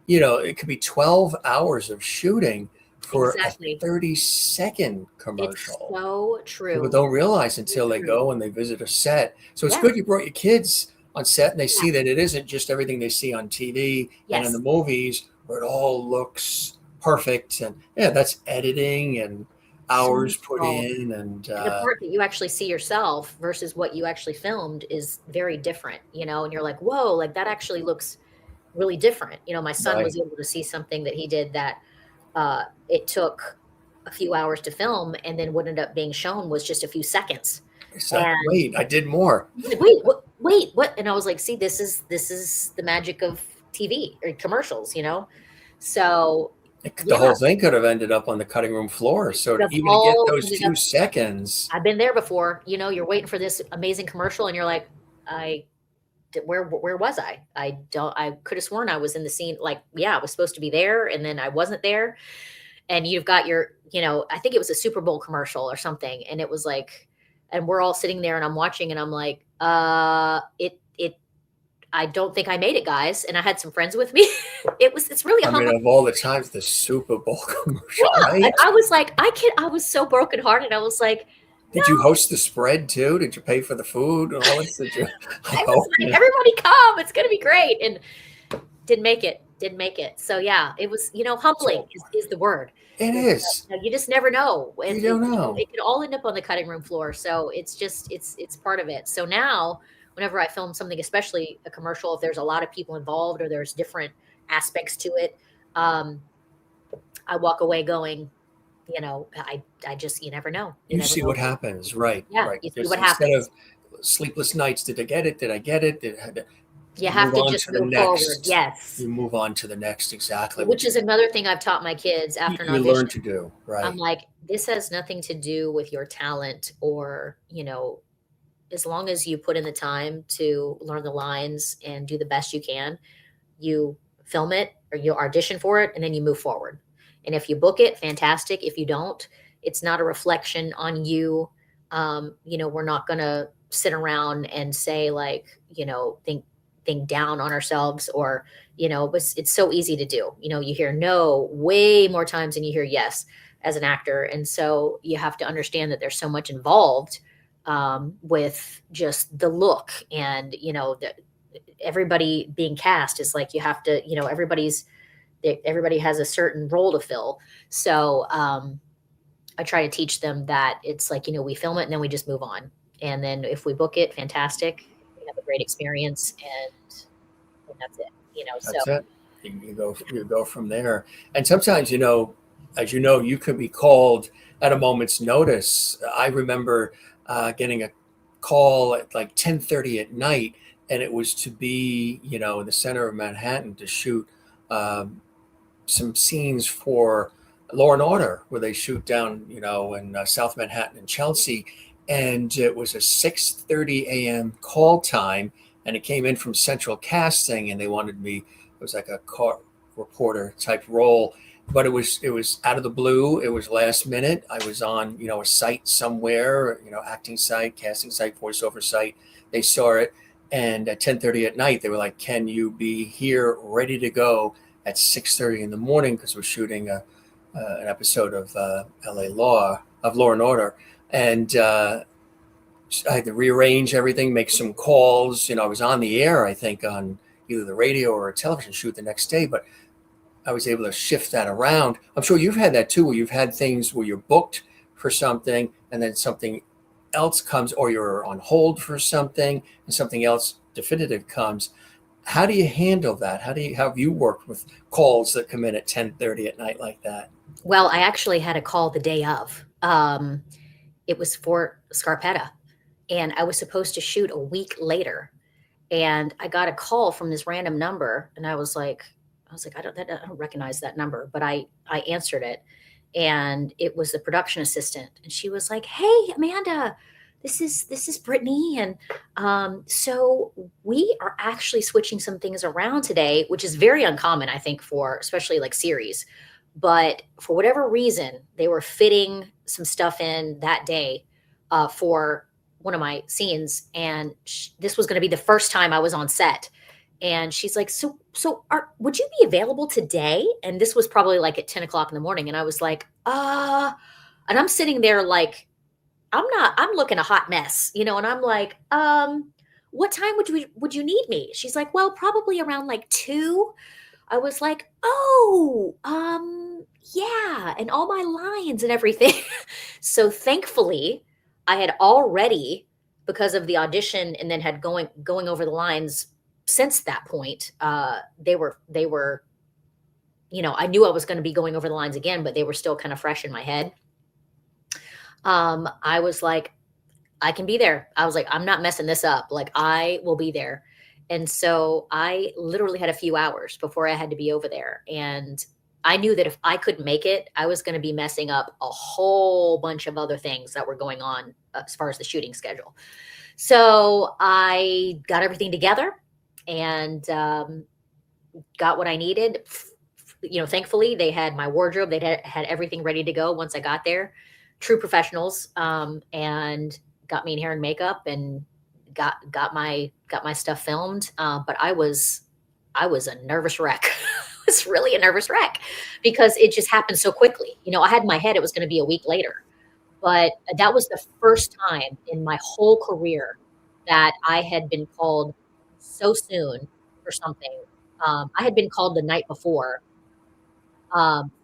Yeah, it could be 12 hours of shooting for a exactly. 30-second It's commercial. so People true. don't realize So until they true. go and they visit a set. So it's Yeah, good you brought your kids on set, and they yeah. see that it isn't just everything they see on TV and in the Yes. movies where it all looks perfect. And yeah, that's editing and So hours put involved. in, and And the part that you actually see yourself versus what you actually filmed is very different, and you're like, whoa, like that actually looks really different. My son right. was able to see something that he did that it took a few hours to film, and then what ended up being shown was just a few seconds. It's like, And wait, I did more. he's like, wait, what? Wait, what? And I was like, see, this is the magic of TV or commercials. So The yeah, whole thing could have ended up on the cutting room floor. it So could have even to get all those ended up. few seconds, I've been there before. You're waiting for this amazing commercial, and you're like, where was I? I could have sworn I was in the scene. Like, yeah, I was supposed to be there, and then I wasn't there. And you've got I think it was a Super Bowl commercial or something, and it was like, and we're all sitting there, and I'm watching, and I'm like, it. I don't think I made it, guys. And I had some friends with me. It's really I mean, humbling. of all the times, the Super Bowl commercial, Yeah, and right? I was like, I was so brokenhearted. I was like, Did you host the spread too? Did you pay for the food and all this? Did you? I I was hope. like, everybody come, it's gonna be great. And didn't make it, didn't make it. So yeah, it was, humbling So is the word. it Is is. that, you just never know. You And don't know. it could all end up on the cutting room floor. So it's just, it's part of it. So now whenever I film something, especially a commercial, if there's a lot of people involved or there's different aspects to it, um, I walk away going, I just, you never know. You You never see know. what happens. Right. Yeah. Right. You see Just what instead happens. of sleepless nights, did I get it? Did I get it? You You have move to on just to the move forward. next. Yes. You move on to the next. Exactly. Which Which is another thing I've taught my kids after an you learn audition. to do. I'm Right. like, this has nothing to do with your talent or, as long as you put in the time to learn the lines and do the best you can, you film it or you audition for it and then you move forward. And if you book it, fantastic. If you don't, it's not a reflection on you. We're not going to sit around and say like, think down on ourselves or, it's so easy to do. You hear no way more times than you hear yes as an actor. And so you have to understand that there's so much involved with just the look and, everybody being cast is like you have to everybody has a certain role to fill. So I try to teach them that it's like we film it and then we just move on, and then if we book it, fantastic, we have a great experience, and that's it. So That's it. You go from there. And sometimes, as you know, you can be called at a moment's notice. I remember getting a call at like 10:30 at night, and it was to be, in the center of Manhattan to shoot um, some scenes for Law and Order, where they shoot down, in South Manhattan and Chelsea, and it was a 6:30 a.m. call time, and it came in from Central Casting, and they wanted me. It was like a court reporter type role, but it was out of the blue. It was last minute. I was on, a site somewhere, acting site, casting site, voiceover site. They saw it, and at 10:30 at night, they were like, "Can you be here, ready to go?" At 6:30 in the morning because we're shooting an episode of Law and Order, and I had to rearrange everything, make some calls. I was on the air, I think, on either the radio or a television shoot the next day, but I was able to shift that around. I'm sure you've had that too, where you've had things where you're booked for something and then something else comes, or you're on hold for something and something else definitive comes. How do you handle that? Have you worked with calls that come in at 10:30 at night like that? well, I actually had a call the day of. It was for Scarpetta, and I was supposed to shoot a week later, and I got a call from this random number, and I was like, I don't recognize that number, but I answered it, and it was the production assistant, and she was like, "Hey, Amanda, this is Brittany, and so we are actually switching some things around today, which is very uncommon, I think, for especially like series, but for whatever reason, they were fitting some stuff in that day for one of my scenes, and this was going to be the first time I was on set." And she's like, would you be available today? And this was probably like at 10 o'clock in the morning. And I was like, and I'm sitting there like, I'm looking a hot mess, and I'm like, what time would you need me? She's like, well, probably around like 2. I was like, oh, yeah, and all my lines and everything. So thankfully, I had already, because of the audition and then had going over the lines since that point, they were, I knew I was going to be going over the lines again, but they were still kind of fresh in my head. I was like, I can be there. I was like, I'm not messing this up. Like, I will be there. And so I literally had a few hours before I had to be over there. And I knew that if I couldn't make it, I was going to be messing up a whole bunch of other things that were going on as far as the shooting schedule. So I got everything together and got what I needed. Thankfully, they had my wardrobe. They had everything ready to go once I got there. True professionals, and got me in hair and makeup and got my stuff filmed. But I was a nervous wreck. I was really a nervous wreck because it just happened so quickly. I had in my head it was going to be a week later. But that was the first time in my whole career that I had been called so soon for something. I had been called the night before,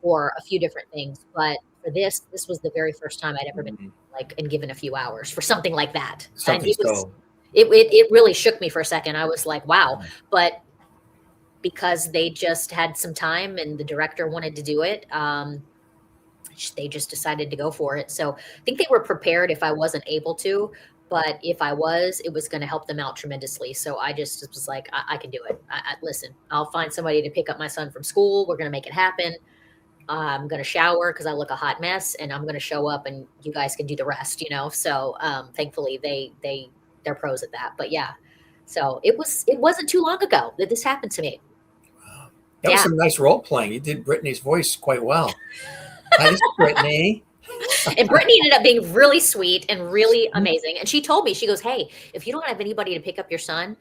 for a few different things, but for this was the very first time I'd ever been, Mhm. like, and given a few hours for something like that, and Something so it really shook me for a second. I was like, "Wow," but because they just had some time and the director wanted to do it, they just decided to go for it. So I think they were prepared if I wasn't able to, but if I was, it was going to help them out tremendously. So I just was like, I can do it. Listen, I'll find somebody to pick up my son from school. We're going to make it happen. I'm going to shower because I look a hot mess, and I'm going to show up, and you guys can do the rest. So thankfully they're pros at that. But yeah, so it wasn't too long ago that this happened to me. that was Yeah. some nice role playing. You did Brittany's voice quite well. Hi, this is Brittany. And Brittany ended up being really sweet and really amazing. And she told me, she goes, "Hey, if you don't have anybody to pick up your son,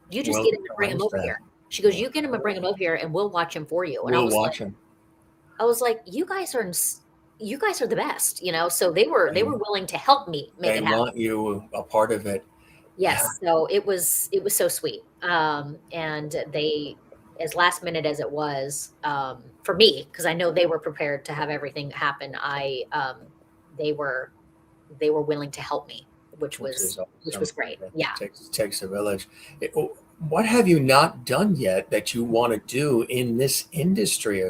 you just We'll get him and bring him arrange over that. here." She goes, "You get him and bring him over here, and we'll watch him for you." And We'll watch him. I was like, you guys are the best, So they were They, willing to help me make they it happen. want you a part of it. Yeah. Yes, so it was so sweet. And they, as last minute as it was, for me, because I know they were prepared to have everything happen. They were they were willing to help me, which Which is was which awesome. was great. It Yeah. takes a village. What have you not done yet that you want to do in this industry?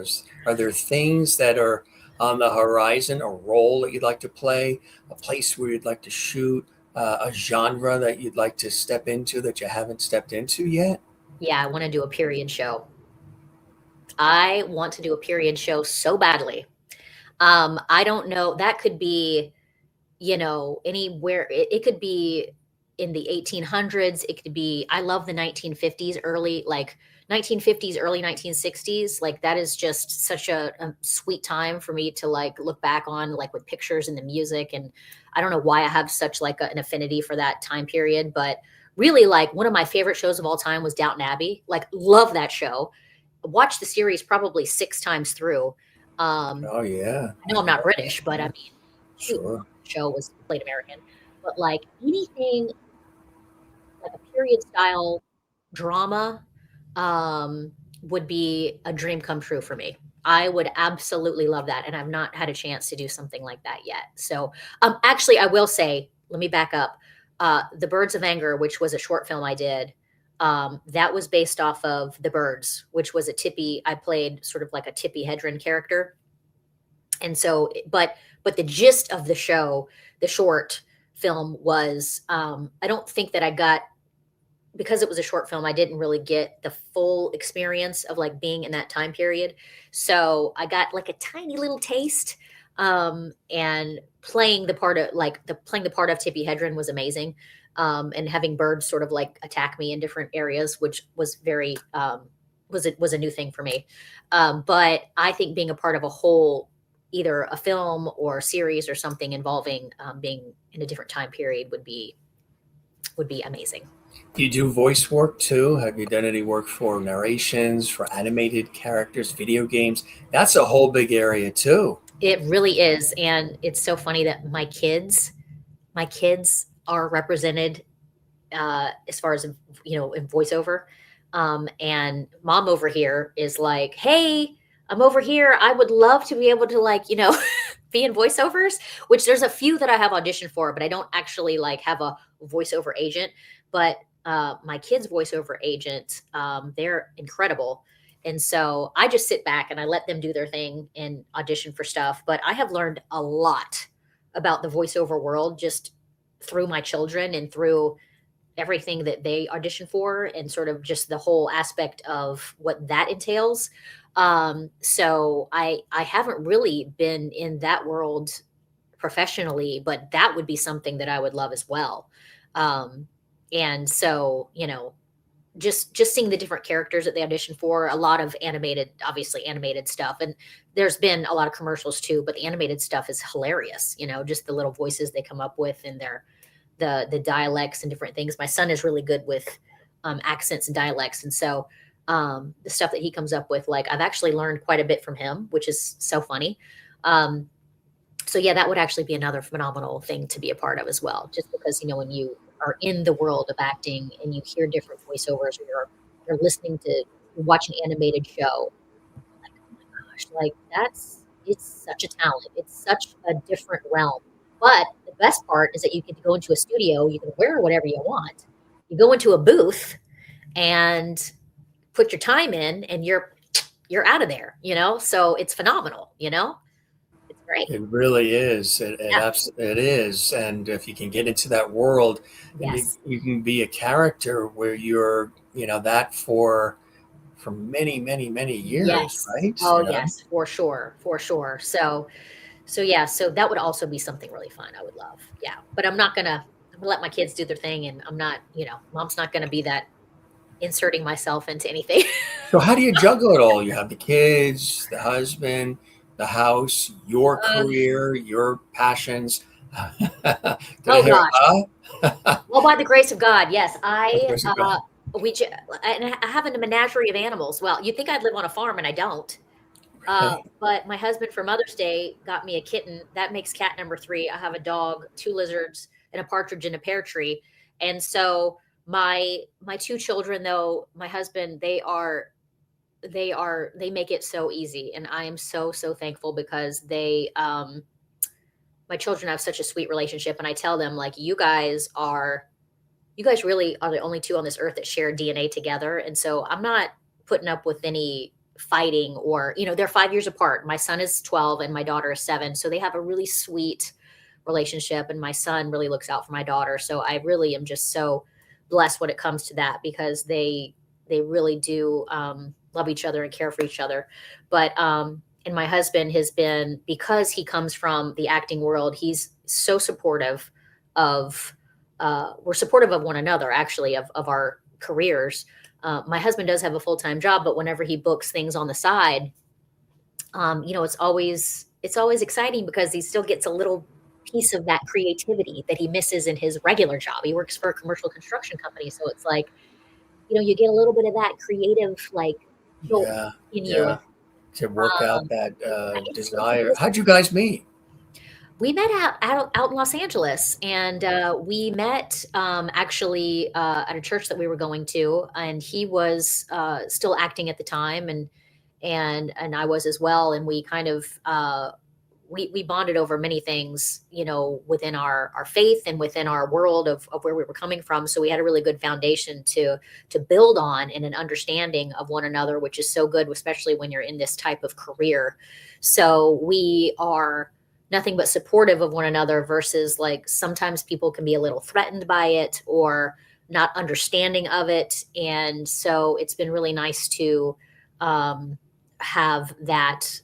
Are there things that are on the horizon, a role that you'd like to play, a place where you'd like to shoot, a genre that you'd like to step into that you haven't stepped into yet? Yeah, I wanna do a period show. I want to do a period show so badly. I don't know, that could be, anywhere. It could be in the 1800s. It could be, I love the 1950s, early, like 1950s, early 1960s. Like that is just such a sweet time for me to like look back on, like with pictures and the music. And I don't know why I have such like an affinity for that time period, but really like one of my favorite shows of all time was Downton Abbey. Like love that show. Watched the series probably 6 times through. Oh yeah, I know I'm not British, but I mean, shoot, sure. the show was played American. But like anything like a period style drama, would be a dream come true for me. I would absolutely love that, and I've not had a chance to do something like that yet. So, actually, I will say, let me back up. The Birds of Anger, which was a short film I did, that was based off of The Birds, which was a Tippy. I played sort of like a Tippy Hedren character, and so, but the gist of the show, the short film was, I don't think that I got, because it was a short film, I didn't really get the full experience of like being in that time period. So I got like a tiny little taste. And playing the part of Tippy Hedren was amazing. And having birds sort of like attack me in different areas, which was very, was a new thing for me. But I think being a part of a whole, either a film or series or something involving, being in a different time period would be amazing. You do voice work too? Have you done any work for narrations, for animated characters, video games? That's a whole big area too. It really is, and it's so funny that my kids are represented, as far as, in voiceover. And mom over here is like, "Hey, I'm over here. I would love to be able to like, be in voiceovers," which there's a few that I have auditioned for, but I don't actually like have a voiceover agent. But my kids' voiceover agent, they're incredible. And so I just sit back and I let them do their thing and audition for stuff. But I have learned a lot about the voiceover world just through my children and through everything that they audition for, and sort of just the whole aspect of what that entails. So I haven't really been in that world professionally, but that would be something that I would love as well. Um, and so, just seeing the different characters that they audition for, a lot of animated, obviously animated stuff, and there's been a lot of commercials too, but the animated stuff is hilarious. Just the little voices they come up with, and the dialects and different things. My son is really good with, accents and dialects, and so, the stuff that he comes up with, like I've actually learned quite a bit from him, which is so funny. Um, So yeah, that would actually be another phenomenal thing to be a part of as well. Just because, when you are in the world of acting and you hear different voiceovers, or you're listening to you watch an animated show, like, oh my gosh, like it's such a talent. It's such a different realm. But the best part is that you get to go into a studio, you can wear whatever you want. You go into a booth and put your time in, and you're out of there. So it's phenomenal. It's great. It really is. Yeah. It is. And if you can get into that world, and Yes. you can be a character where you're, that for many, many, many years, Yes. right? Oh, yes, for sure, for sure. So yeah, so that would also be something really fun I would love. Yeah, but I'm gonna let my kids do their thing, and mom's not gonna be that inserting myself into anything. So how do you juggle it all? You have the kids, the husband, the house, your Uh, career, your passions. Did I oh hear gosh. Well, by the grace of God, yes, By the grace of God. we ju and I have a menagerie of animals. Well, you'd think I'd live on a farm, and I don't. Right. But my husband for Mother's Day got me a kitten. That makes cat number 3. I have a dog, 2 lizards, and a partridge in a pear tree. And so my 2 children, though, my husband, they make it so easy, and I am so, so thankful because my children have such a sweet relationship, and I tell them, like, you guys really are the only 2 on this earth that share DNA together, and so I'm not putting up with any fighting, or they're 5 years apart. My son is 12 and my daughter is 7, so they have a really sweet relationship, and my son really looks out for my daughter, so I really am just so blessed when it comes to that, because they really do, love each other and care for each other. But and my husband has been, because he comes from the acting world, he's so supportive of we're supportive of one another, actually, of our careers. My husband does have a full-time job, but whenever he books things on the side, it's always exciting because he still gets a little piece of that creativity that he misses in his regular job. He works for a commercial construction company, so it's like, you get a little bit of that creative, like, jolt Yeah. in you. Yeah. To work out um, that yeah, it's a desire. busy. How'd you guys meet? We met out in Los Angeles, and we met, actually, at a church that we were going to, and he was still acting at the time, and I was as well, and we kind of we bonded over many things, within our faith and within our world of where we were coming from. So we had a really good foundation to build on, and an understanding of one another, which is so good, especially when you're in this type of career. So we are nothing but supportive of one another, versus, like, sometimes people can be a little threatened by it, or not understanding of it. And so it's been really nice to um, have that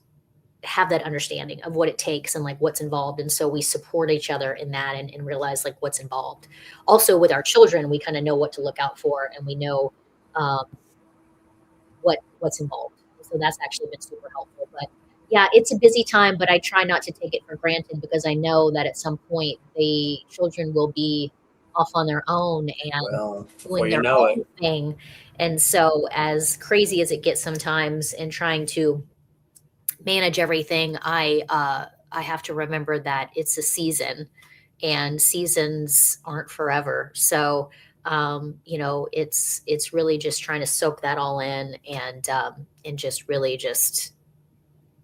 have that understanding of what it takes, and, like, what's involved, and so we support each other in that, and realize, like, what's involved. Also, with our children, we kind of know what to look out for, and we know um, what's involved. So that's actually been super helpful. But yeah, it's a busy time, but I try not to take it for granted, because I know that at some point the children will be off on their own and Well, before doing you their know it. own thing. And so, as crazy as it gets sometimes in trying to manage everything, I have to remember that it's a season, and seasons aren't forever. So it's really just trying to soak that all in, and just really just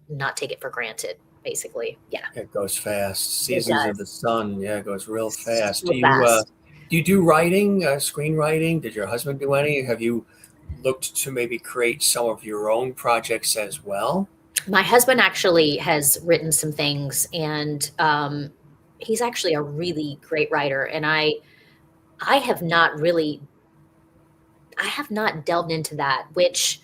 not take it for granted, basically. Yeah, It goes fast. it Seasons of the does. sun. Yeah, it goes real fast. So fast. Do you do writing, screenwriting? Did your husband do any? Have you looked to maybe create some of your own projects as well? My husband actually has written some things, and he's actually a really great writer, and I have not really I have not delved into that, which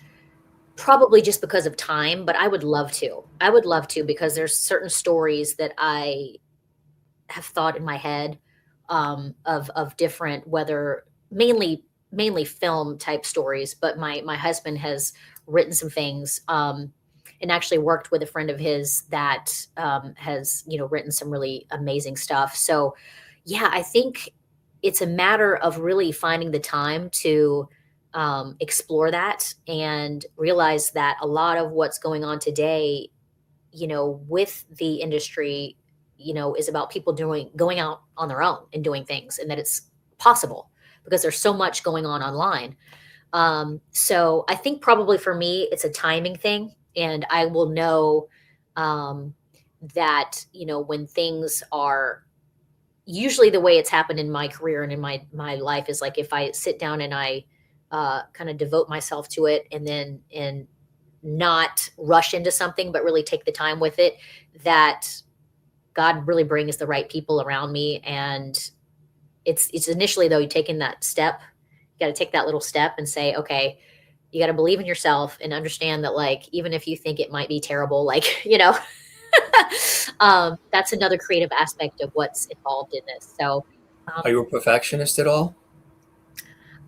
probably just because of time, but I would love to. I would love to, because there's certain stories that I have thought in my head, of different, whether mainly film type stories, but my husband has written some things, and actually worked with a friend of his that has written some really amazing stuff. So yeah, I think it's a matter of really finding the time to explore that, and realize that a lot of what's going on today, with the industry, is about people going out on their own and doing things, and that it's possible because there's so much going on online. So I think probably for me, it's a timing thing, and I will know um, that when things are usually the way it's happened in my career and in my life is like if I sit down and I kind of devote myself to it and not rush into something, but really take the time with it, that God really brings the right people around me. And it's initially though, you taking that step, you got to take that little step and say, okay, you got to believe in yourself and understand that, like, even if you think it might be terrible, like, that's another creative aspect of what's involved in this. So, um, Are you a perfectionist at all?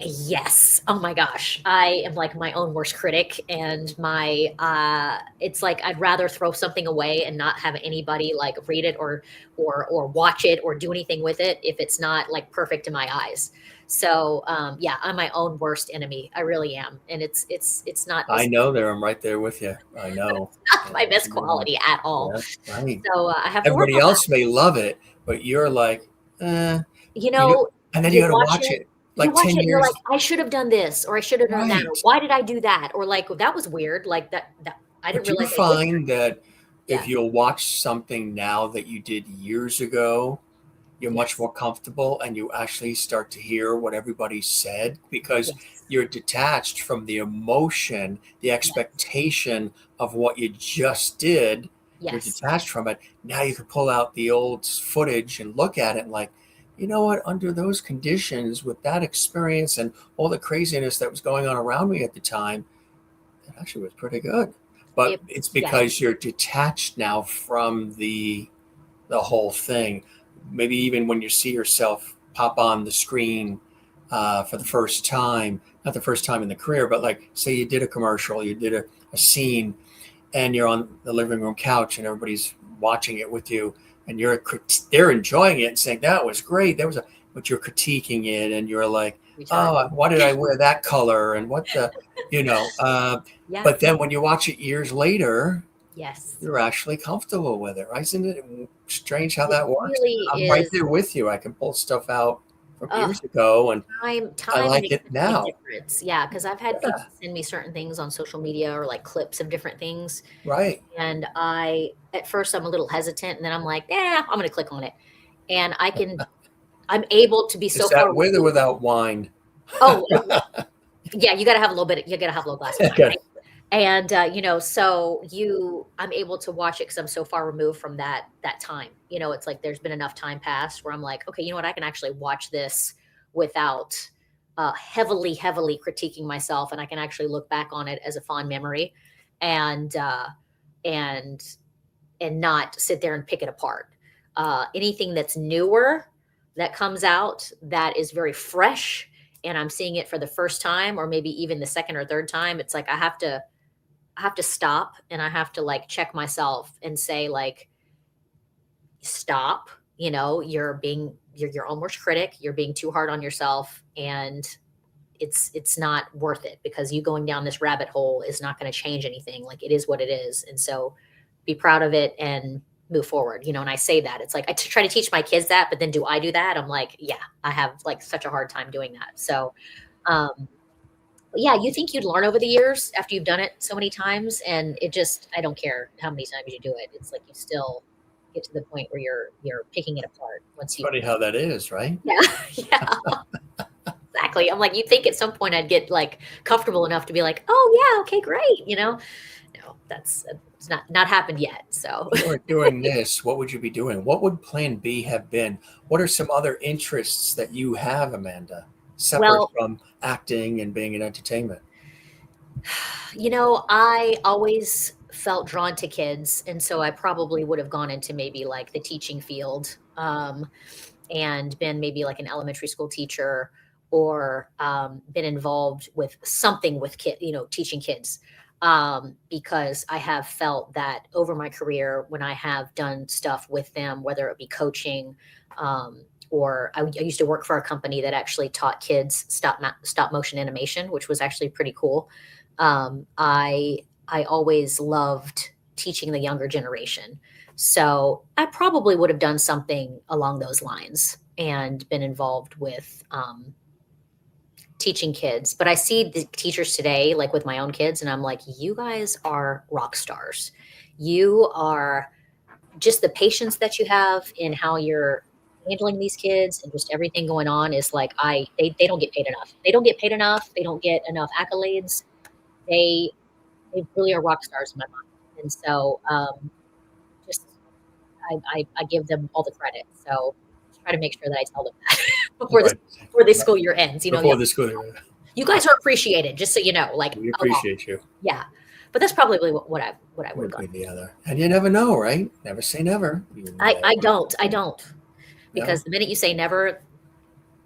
yes. Oh my gosh. I am like my own worst critic, and it's like I'd rather throw something away and not have anybody like read it or watch it or do anything with it if it's not like perfect in my eyes. So, yeah, I'm my own worst enemy. I really am. And it's not I know there. I'm right there with you. I know. not Yeah, my best absolutely. quality at all. Yeah, right. So, I have to work Everybody on that. else may love it, but you're like, eh, You you know, know, and then you you got to watch watch it it you like watch 10 it and you're like, years. "I should have done this," or "I should have done that," or Right. "Why did I do that?" Or like, "Well, that was weird." Like that I didn't But you realize I did that. find that if Yeah. you'll watch something now that you did years ago, you're much Yes. more comfortable and you actually start to hear what everybody said because Yes. you're detached from the emotion, the Yes. expectation of what you just did. You're Yes. detached from it. Now you can pull out the old footage and look at it and, like, you know what, under those conditions, with that experience and all the craziness that was going on around me at the time, it actually was pretty good. But It it's yes. because you're detached now from the whole thing. Maybe even when you see yourself pop on the screen for the first time, not the first time in the career, but like say you did a commercial, you did a scene, and you're on the living room couch and everybody's watching it with you, and they're enjoying it and saying that was great, but you're critiquing it and you're like, Retarded. oh, why did I wear that color and what the, you know. Yeah. But then when you watch it years later, Yes. you're actually comfortable with it, right? Isn't it strange how It that works? really I'm right is. there with you. I can pull stuff out from Ugh, years ago, and I time like makes it such a big now. difference. Yeah, because 'cause I've had people Yeah, send me certain things on social media or, like, clips of different things, right. and at first, I'm a little hesitant, and then I'm like, "Yeah, I'm gonna click on it." And I'm able to be Is so far that with or removed. without wine? Oh, yeah, you gotta have a little bit you gotta have a little glass of wine, Okay. right? And, so I'm able to watch it because 'cause I'm so far removed from that time. It's like there's been enough time passed where I'm like, "Okay, you know what? I can actually watch this without, heavily, heavily critiquing myself, and I can actually look back on it as a fond memory and, and not sit there and pick it apart." Anything that's newer that comes out that is very fresh and I'm seeing it for the first time or maybe even the second or third time, it's like I have to stop and I have to like check myself and say like, stop, you're your own worst critic, you're being too hard on yourself, and it's not worth it because you going down this rabbit hole is not going to change anything. Like, it is what it is. And so be proud of it and move forward. And I say that it's like try to teach my kids that, but then do I do that? I'm like, yeah, I have like such a hard time doing that. So um but yeah, you think you'd learn over the years after you've done it so many times, and I don't care how many times you do it. It's like you still get to the point where you're picking it apart once It's you. funny how that is, right? Yeah. Yeah. Exactly. I'm like, you'd think at some point I'd get like comfortable enough to be like, oh yeah, okay, great. No, it's not happened yet. So If you weren't doing this, what would you be doing? What would plan B have been? What are some other interests that you have, Amanda, separate well, from acting and being in entertainment? I always felt drawn to kids, and so I probably would have gone into maybe like the teaching field, and been maybe like an elementary school teacher or been involved with something with teaching kids. Because I have felt that over my career, when I have done stuff with them, whether it be coaching, or I used to work for a company that actually taught kids stop motion animation, which was actually pretty cool. I always loved teaching the younger generation. So I probably would have done something along those lines and been involved with teaching kids. But I see the teachers today, like with my own kids, and I'm like, you guys are rock stars. You are just the patience that you have in how you're handling these kids and just everything going on is like they don't get paid enough. They don't get paid enough. They don't get enough accolades. They they really are rock stars in my mind. And so just I give them all the credit. So try to make sure that I tell them that before Right. the school year ends. You know, Before the school, you guys are appreciated, just so you know. Like we a lot. appreciate you. Yeah. But that's probably what I would have One done. way or the other. And you never know, right? Never say never. I don't. No. Because the minute you say never,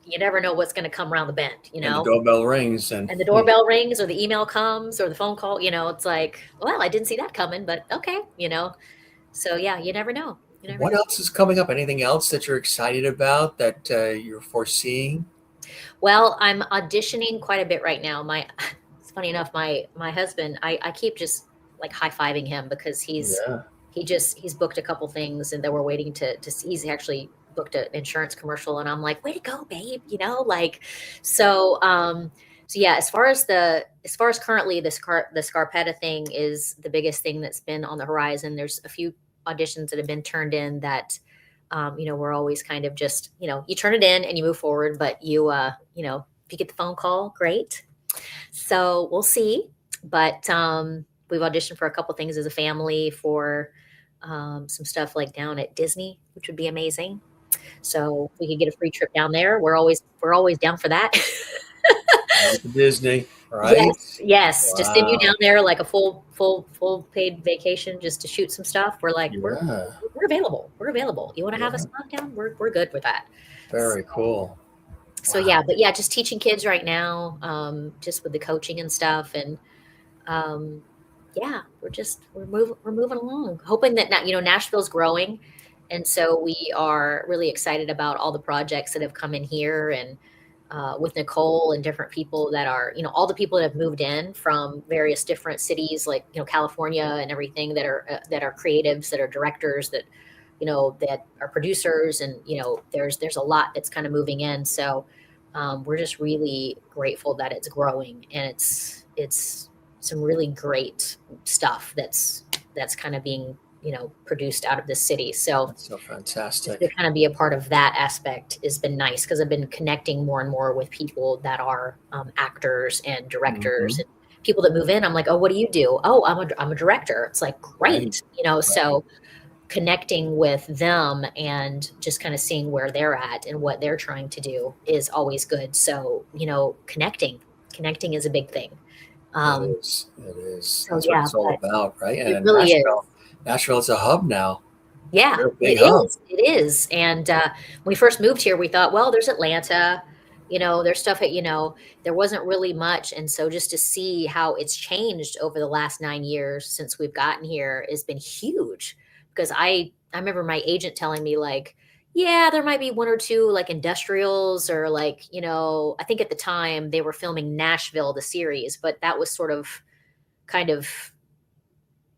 you never know what's going to come around the bend, you And the know? doorbell rings And the doorbell rings or the email comes or the phone call, you know, it's like, well, I didn't see that coming, but okay, you know? So yeah, you never know. You never what know. else is coming up? Anything else that you're excited about that you're foreseeing? Well, I'm auditioning quite a bit right now. It's funny enough, my husband, I keep just like high-fiving him because Yeah. he's booked a couple things and then we're waiting to see. He's actually booked an insurance commercial and I'm like, way to go, babe, you know, like so yeah, as far as currently the Scarpetta thing is the biggest thing that's been on the horizon. There's a few auditions that have been turned in that you know, we're always kind of just, you know, you turn it in and you move forward, but you know, if you get the phone call, great. So we'll see. But we've auditioned for a couple things as a family for some stuff like down at Disney, which would be amazing. So if we could get a free trip down there, we're always down for that. Down to Disney, right? Yes, yes. Just send you Wow. down there like a full paid vacation just to shoot some stuff. We're like, Yeah. we're available. We're available. You want to have Yeah. us down? We're good with that. Very cool. So Wow. yeah, but yeah, just teaching kids right now, just with the coaching and stuff, and um, yeah, we're moving along, hoping that you know Nashville's growing, and so we are really excited about all the projects that have come in here, and with Nicole and different people that are you know all the people that have moved in from various different cities like you know California and everything that are creatives that are directors that you know that are producers and you know there's a lot that's kind of moving in so we're just really grateful that it's growing and it's some really great stuff that's kind of being you know produced out of the city so That's so just to fantastic. kind of be a part of that aspect has been nice because I've been connecting more and more with people that are actors and directors Mhm. and people that move in. I'm like, oh, what do you do? Oh, I'm a director. It's like Right. great, you know. Right. So connecting with them and just kind of seeing where they're at and what they're trying to do is always good. So you know, connecting is a big thing. It Um, is. It is. so That's what yeah, it's all but about, right? it And really is. Nashville is a hub now. Yeah, Real big it hub. is. It is. And when we first moved here, we thought, well, there's Atlanta, you know, there's stuff that, you know, there wasn't really much. And so just to see how it's changed over the last 9 years since we've gotten here has been huge. Because I remember my agent telling me like, yeah, there might be one or two like industrials or like, you know, I think at the time they were filming Nashville, the series, but that was sort of kind of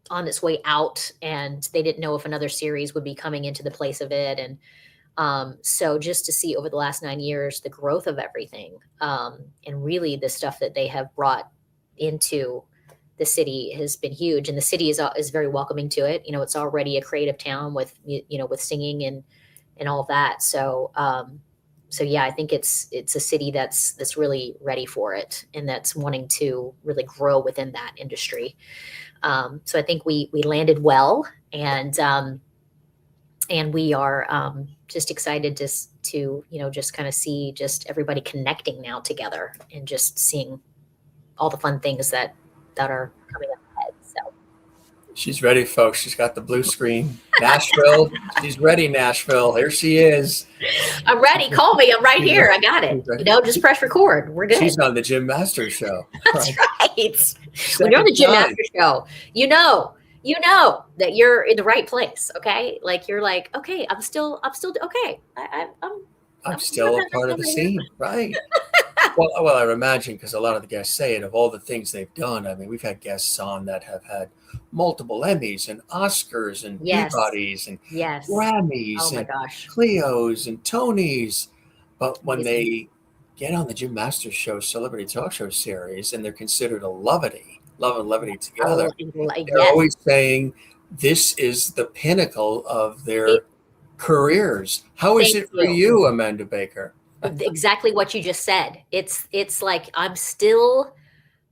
on its way out and they didn't know if another series would be coming into the place of it and so just to see over the last 9 years the growth of everything and really the stuff that they have brought into the city has been huge and the city is very welcoming to it you know it's already a creative town with you know with singing and all of that so so yeah I think it's a city that's really ready for it and that's wanting to really grow within that industry so I think we landed well, and we are just excited to you know just kind of see just everybody connecting now together and just seeing all the fun things that are coming up ahead. So She's ready, folks. She's got the blue screen. Nashville. She's ready, Nashville. Here she is. I'm ready. Call me. I'm right She's here. ready. I got it. She's ready. You know, just press record. We're good. She's on the Jim Masters show. That's Right. right. When you're on the Second Jim time. Master Show, you know that you're in the right place. Okay, like you're like, okay, I'm still okay. I'm I'm still a part of the here. scene. Right. Well, I would imagine because a lot of the guests say it of all the things they've done. I mean, we've had guests on that have had multiple Emmys and Oscars and Yes. Peabodys and Yes. Oh Grammys my and gosh. Cleos and Tonys. But when Amazing. they get on the Jim Masters Show Celebrity Talk Show series and they're considered a levity, love and levity together, they're Yes. always saying this is the pinnacle of It, their careers. How is thank it for you. you, Amanda Baker? Exactly what you just said. It's like I'm still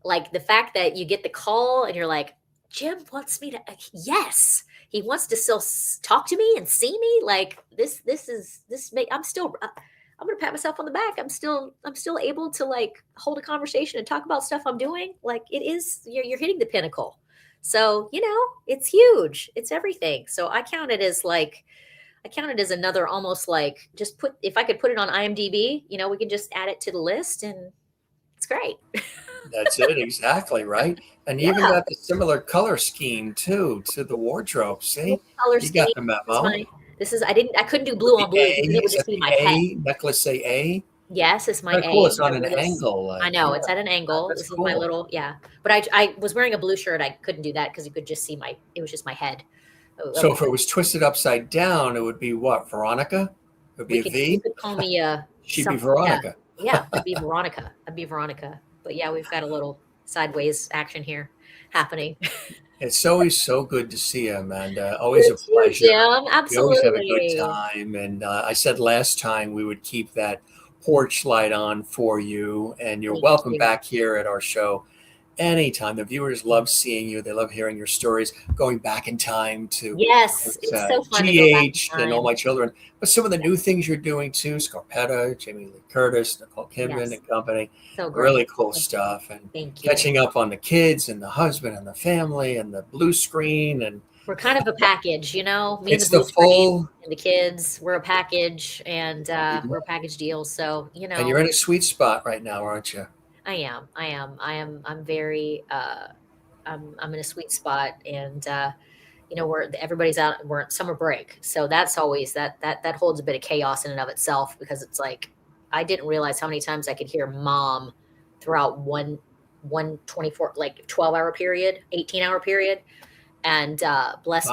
like the fact that you get the call and you're like, Jim wants me to, yes, he wants to still talk to me and see me. Like this is this. I'm still. I'm gonna pat myself on the back. I'm still able to like hold a conversation and talk about stuff I'm doing. Like it is, you're hitting the pinnacle. So it's huge. It's everything. So I count it as another almost like just put if I could put it on IMDb, we could just add it to the list and it's great. That's it, exactly, right? And you even Yeah. got the similar color scheme too to the wardrobe. What See, color you got scheme the is memo. my I couldn't do With blue the on blue A, because then it would is just that be the my head. A necklace say A? Yes, it's my Kind of cool. A, It's on an whatever it is. angle, I like know yeah, it's at an angle. that's This is my cool. little, yeah. But I was wearing a blue shirt. I couldn't do that because you could just see it was just my head. So if it was twisted upside down, it would be what? Veronica? It would be a You V. could call me She'd be yeah. Veronica. Yeah, I'd be Veronica. I'd be Veronica. But yeah, we've got a little sideways action here happening. It's always so good to see you, Amanda. Always You a too, pleasure. Jim. We always have a good Absolutely. time. And I said last time we would keep that porch light on for you. And you're Thank welcome you. back here at our show anytime. The viewers love seeing you. They love hearing your stories, going back in time to Yes, it's so fun to go back in GH and All time. My Children. But some of the new things you're doing too, Scarpetta, Jamie Lee Curtis, Nicole Kidman Yes, and company, so really great. cool stuff. And Thank you. catching up on the kids and the husband and the family and the blue screen. And We're kind of a package, me and the it's the blue screen full, and the kids. We're a package, and we're a package deal. So and you're in a sweet spot right now, aren't you? I'm very I'm in a sweet spot, and where everybody's out, we're in summer break, so that's always that holds a bit of chaos in and of itself because it's like I didn't realize how many times I could hear mom throughout one 24 like 12-hour period, 18-hour period, and Mom, bless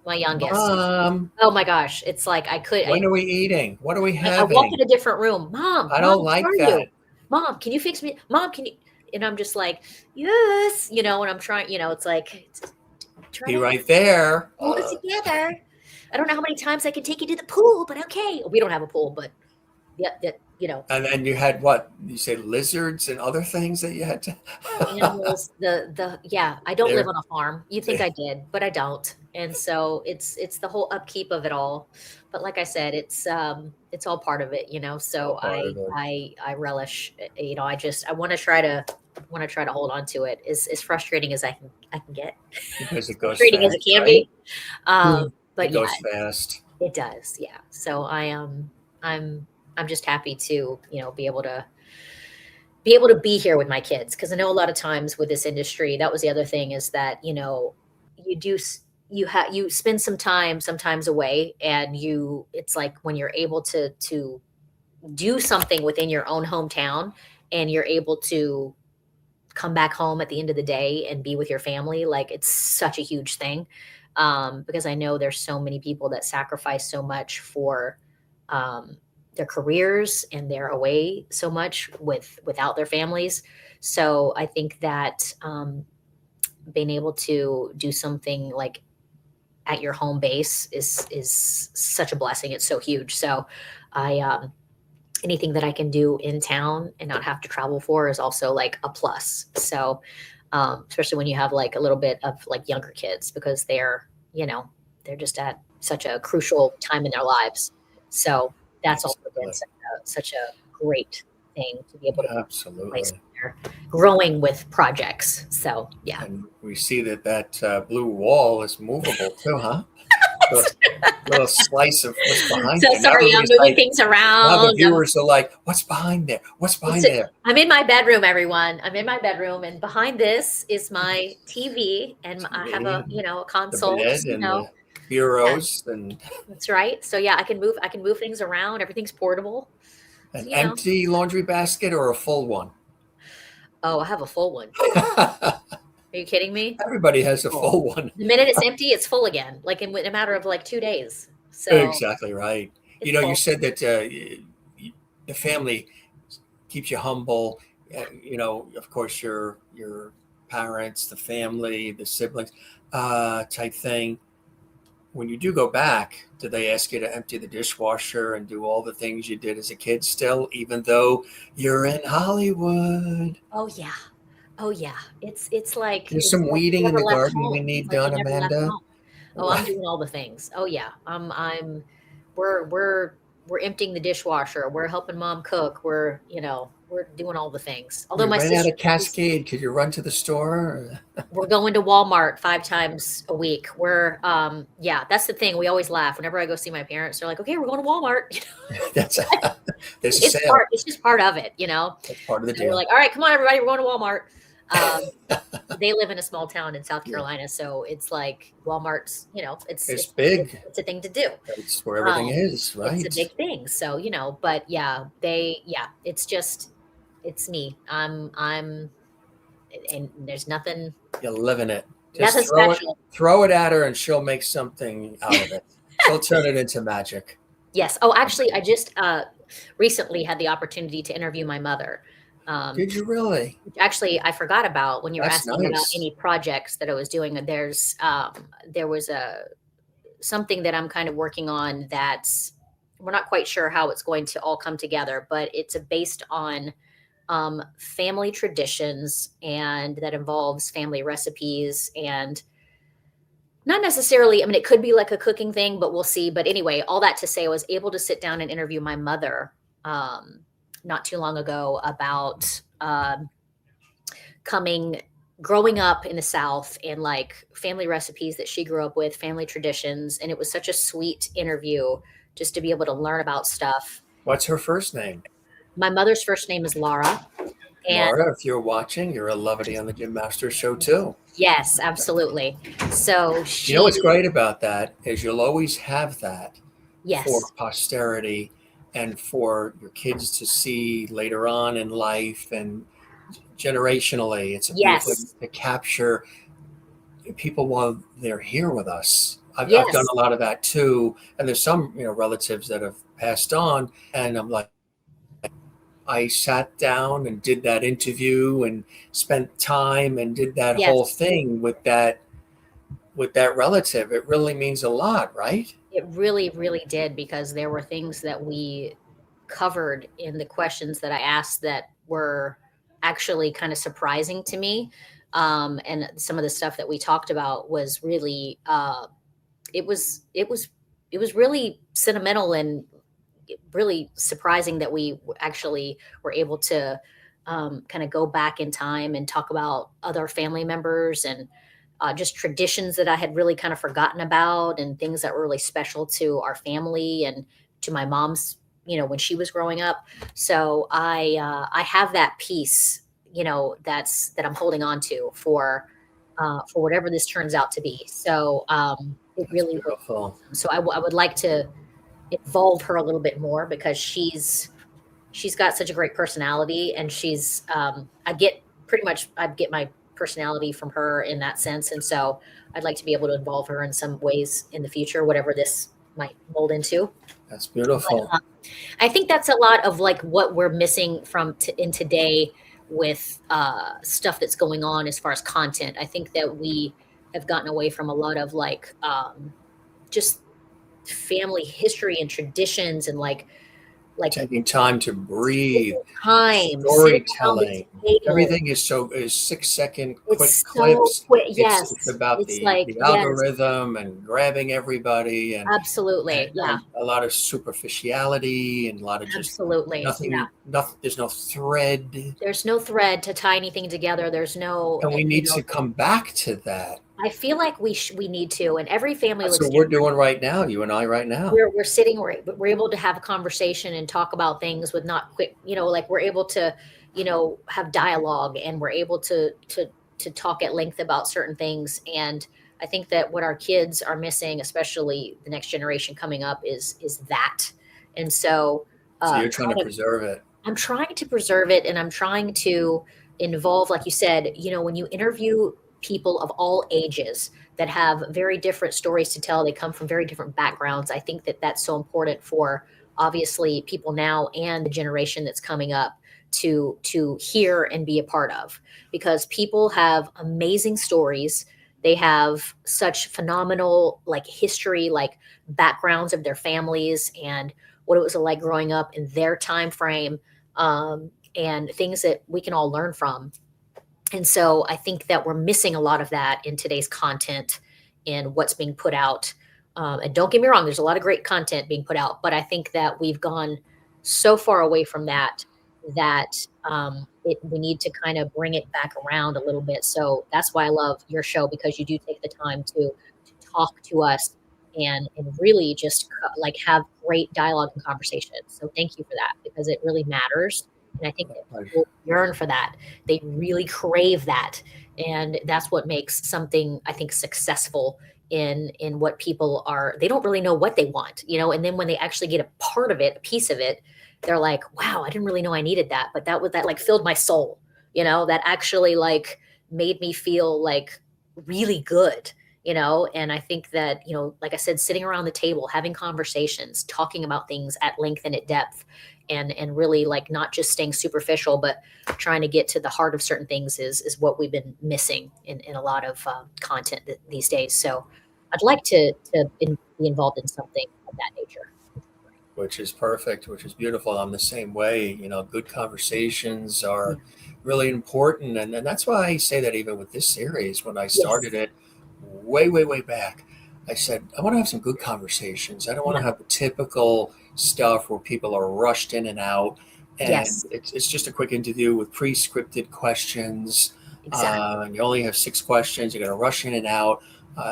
my youngest. mom, Oh my gosh, it's like I could when are we eating? What are we I walk having? in a different room. I Mom, don't where like are you? that. Mom, can you fix me? Mom, can you? And I'm just like, yes, and I'm trying, it's like, trying Be to right there. hold it together. I don't know how many times I can take you to the pool, but okay. We don't have a pool, but yeah, And then you had what? You say lizards and other things that you had to. animals, yeah, I don't live There. on a farm. You'd think I did, but I don't. And so it's the whole upkeep of it all. But like I said, it's all part of it. All So part of it. I relish, I want to try to hold on to it as frustrating as I can get. Because As it goes frustrating as it fast, can right? be. But It yeah, goes fast. it does. Yeah. So I'm just happy to, be able to be here with my kids because I know a lot of times with this industry, that was the other thing is that you do you spend some time sometimes away, and it's like when you're able to do something within your own hometown, and you're able to come back home at the end of the day and be with your family, like it's such a huge thing, because I know there's so many people that sacrifice so much for um, their careers, and they're away so much without their families. So I think that being able to do something like at your home base is such a blessing. It's so huge. So I anything that I can do in town and not have to travel for is also like a plus. So especially when you have like a little bit of like younger kids because they're just at such a crucial time in their lives. So that's also been Absolutely. such a great thing to be able to be in a place Absolutely. where they're growing with projects. So yeah. And we see that blue wall is movable too, huh? So little slice of what's behind So there. Now sorry, I'm everybody's moving like, things now the around. viewers are like, what's behind there? What's behind there? I'm in my bedroom, everyone. I'm in my bedroom, and behind this is my TV, and I have TV and a the console. bed and the Yeah, bureaus and that's right. So yeah, I can move. I can move things around. Everything's portable. An you know. empty laundry basket or a full one? Oh, I have a full one. Are you kidding me? Everybody has a Full. full one. The minute it's empty, it's full again, like in a matter of like 2 days. So Exactly right. it's You full. said that the family keeps you humble. Of course, your parents, the family, the siblings, type thing. When you do go back, do they ask you to empty the dishwasher and do all the things you did as a kid still, even though you're in Hollywood? Oh yeah. Oh yeah. It's like There's some you weeding in never the left garden we home. It's need like you done, never left Amanda. home. Oh, I'm Right. doing all the things. Oh yeah. We're emptying the dishwasher. We're helping mom cook. We're doing all the things. Although You my ran out sister, of Cascade. Could you run to the store? we're going to Walmart 5 times a week. Yeah, that's the thing. We always laugh whenever I go see my parents. They're like, "Okay, we're going to Walmart." That's there's a It's sale. just part of it. That's part of the So we're deal. like, "All right, come on, everybody, we're going to Walmart." Um, they live in a small town in South Yeah, Carolina, so it's like Walmart's, it's big. it's a thing to do. It's where everything is, It's a right? big thing. So, but yeah, it's me. And there's You're living it. nothing Just special. throw it at her, and she'll make something out of it. She'll turn it into magic. Yes. Oh, actually, I just recently had the opportunity to interview my mother. Um, Did you really? which actually I forgot about when you were That's asking about nice. any projects that I was doing. There was a something that I'm kind of working on that's we're not quite sure how it's going to all come together, but it's based on family traditions and that involves family recipes and not necessarily, I mean, it could be like a cooking thing, but we'll see. But anyway, all that to say, I was able to sit down and interview my mother um, not too long ago about coming growing up in the South and like family recipes that she grew up with, family traditions. And it was such a sweet interview just to be able to learn about stuff. What's her first name? My mother's first name is Laura. And Laura, if you're watching, you're a Lovity on the Jim Masters show too. yes, absolutely. So You know she, what's great about that is you'll always have that for yes, posterity and for your kids to see later on in life and generationally. It's a beautiful yes, to capture people while they're here with us. I've done yes, a lot of that too, and there's some relatives that have passed on, and I'm like, I sat down and did that interview and spent time and did that whole yes. thing with that relative. It really means a lot, right? It really, really did because there were things that we covered in the questions that I asked that were actually kind of surprising to me. And some of the stuff that we talked about was really, it was, it was, it was really sentimental and really surprising that we actually were able to kind of go back in time and talk about other family members and just traditions that I had really kind of forgotten about and things that were really special to our family and to my mom's, when she was growing up. So I have that piece, that I'm holding on to for whatever this turns out to be. So it That's really was beautiful. awesome. So I would like to involve her a little bit more because she's got such a great personality and I get my personality from her in that sense. And so I'd like to be able to involve her in some ways in the future, whatever this might mold into. That's But beautiful. I think that's a lot of like what we're missing from in today with stuff that's going on as far as content. I think that we have gotten away from a lot of like just family history and traditions and like Taking time to breathe, taking time, sitting around the storytelling. table. Everything is 6-second quick It's so clips. quick. It's Yes. about It's the like, the yes, algorithm and grabbing everybody and absolutely. Yeah, a lot of superficiality and a lot of just absolutely. Yeah. nothing. There's no thread, There's no thread to tie anything together. There's no, and we need to come back to that. I feel like we need to, and every family That's looks what we're different. doing right now, you and I right now. We're sitting, we're able to have a conversation and talk about things with not quick, like we're able to, have dialogue and we're able to talk at length about certain things. And I think that what our kids are missing, especially the next generation coming up, is that. And so So you're trying to kind of preserve it. I'm trying to preserve it, and I'm trying to involve, like you said, when you interview people of all ages that have very different stories to tell, they come from very different backgrounds. I think that that's so important for obviously people now and the generation that's coming up to hear and be a part of, because people have amazing stories. They have such phenomenal like history, like backgrounds of their families and what it was like growing up in their time frame, and things that we can all learn from. And so I think that we're missing a lot of that in today's content and what's being put out. And don't get me wrong, there's a lot of great content being put out, but I think that we've gone so far away from that that we need to kind of bring it back around a little bit. So that's why I love your show, because you do take the time to talk to us and really just like have great dialogue and conversation. So thank you for that, because it really matters. And I think that people yearn for that. They really crave that. And that's what makes something, I think, successful in what people are. They don't really know what they want, and then when they actually get a part of it, a piece of it, they're like, wow, I didn't really know I needed that. But that like filled my soul, that actually like made me feel like really good. And I think that, like I said, sitting around the table, having conversations, talking about things at length and at depth, and really like not just staying superficial, but trying to get to the heart of certain things is what we've been missing in a lot of content these days. So I'd like to be involved in something of that nature. Which is perfect, which is beautiful. I'm the same way. Good conversations are really important. And that's why I say that even with this series, when I started Yes. it way, way, way back, I said, I want to have some good conversations. I don't want Yeah. to have the typical stuff where people are rushed in and out. And Yes. it's just a quick interview with pre-scripted questions. Exactly. And you only have 6 questions. You're going to rush in and out.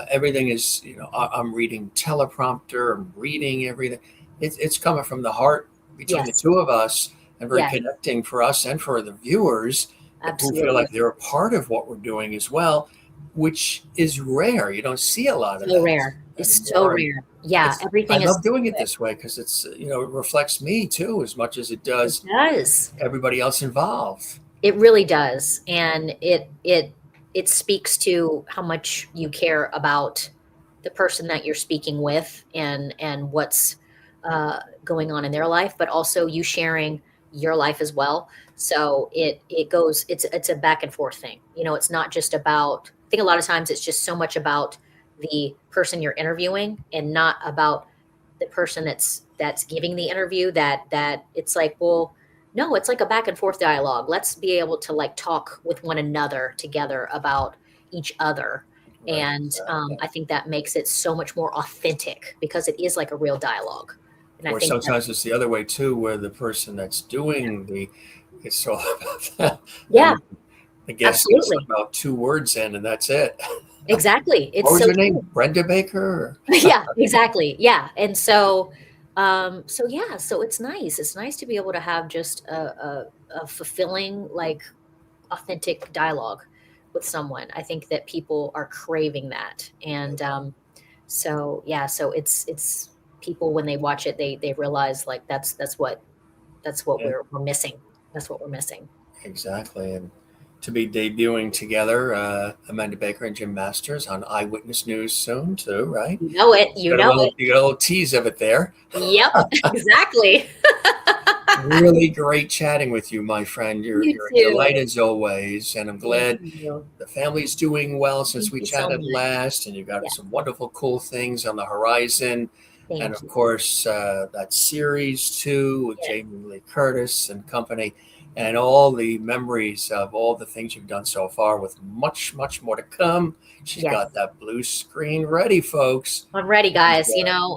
Everything is, I'm reading teleprompter. I'm reading everything. It's coming from the heart between the Yes. two of us, and very Yes. connecting for us and for the viewers who feel Absolutely. like they're a part of what we're doing as well, which is rare. You don't see a lot of So that rare. It's so anymore. And rare. Yeah. I Everything is love so doing it quick. this way because it reflects me too as much as it It does does. everybody else involved. It really does, and it speaks to how much you care about the person that you're speaking with, and what's going on in their life, but also you sharing your life as well. So it goes. It's a back and forth thing. It's not just about. I think a lot of times it's just so much about the person you're interviewing and not about the person that's giving the interview, that it's like, well, no, it's like a back and forth dialogue. Let's be able to like talk with one another together about each other. Right. And I think that makes it so much more authentic, because it is like a real dialogue. And I Or think that, sometimes it's the other way too, where the person that's doing it's all about that. yeah, And the guest gets absolutely. about 2 words in, and that's it. Exactly. What It's was so your name? true. Brenda Baker? Yeah, exactly. Yeah. And so yeah, so it's nice. It's nice to be able to have just a fulfilling, like authentic dialogue with someone. I think that people are craving that. And so yeah, so it's people when they watch it, they realize like that's what Yeah, we're missing. That's what we're missing. exactly. And to be debuting together, Amanda Baker and Jim Masters on Eyewitness News soon too, right? You know it. You know it. You got a little tease of it there. Yep, exactly. Really great chatting with you, my friend. You You're a delight too. as always, and I'm Thank glad you. the family's doing well since Thank we you so chatted much. last, and you got Yeah, some wonderful, cool things on the horizon. And thank of you. course, that series too with Yes, Jamie Lee Curtis and company, and all the memories of all the things you've done so far, with much, much more to come. She's got yes. that blue screen ready, folks. I'm ready, She's, guys.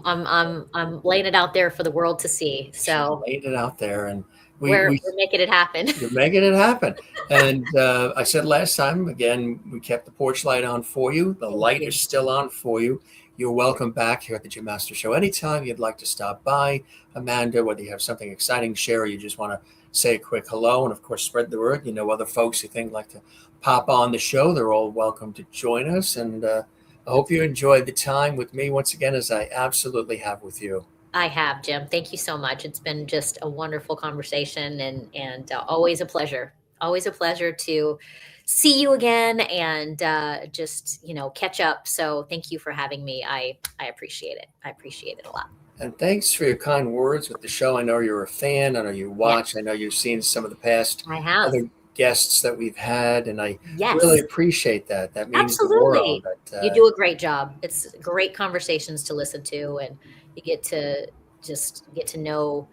I'm laying it out there for the world to see. she's So laid it out there, and we're we we're making it happen. you're making it happen. And I said last time, again, we kept the porch light on for you. The Thank light you. is still on for you. You're welcome back here at the Jim Master Show anytime you'd like to stop by. Amanda, whether you have something exciting to share or you just want to say a quick hello, and of course, spread the word. Other folks you think like to pop on the show, they're all welcome to join us. And I hope you enjoyed the time with me once again, as I absolutely have with you. I have, Jim. Thank you so much. It's been just a wonderful conversation and always a pleasure. Always a pleasure to see you again and just catch up. So thank you for having me. I appreciate it. I appreciate it a lot. And thanks for your kind words with the show. I know you're a fan. I know you Yes, watch. I know you've seen some of the past I have. other guests that we've had, and I really Yes, appreciate that. That means the world. absolutely. You do a great job. It's great conversations to listen to, and you get to just get to know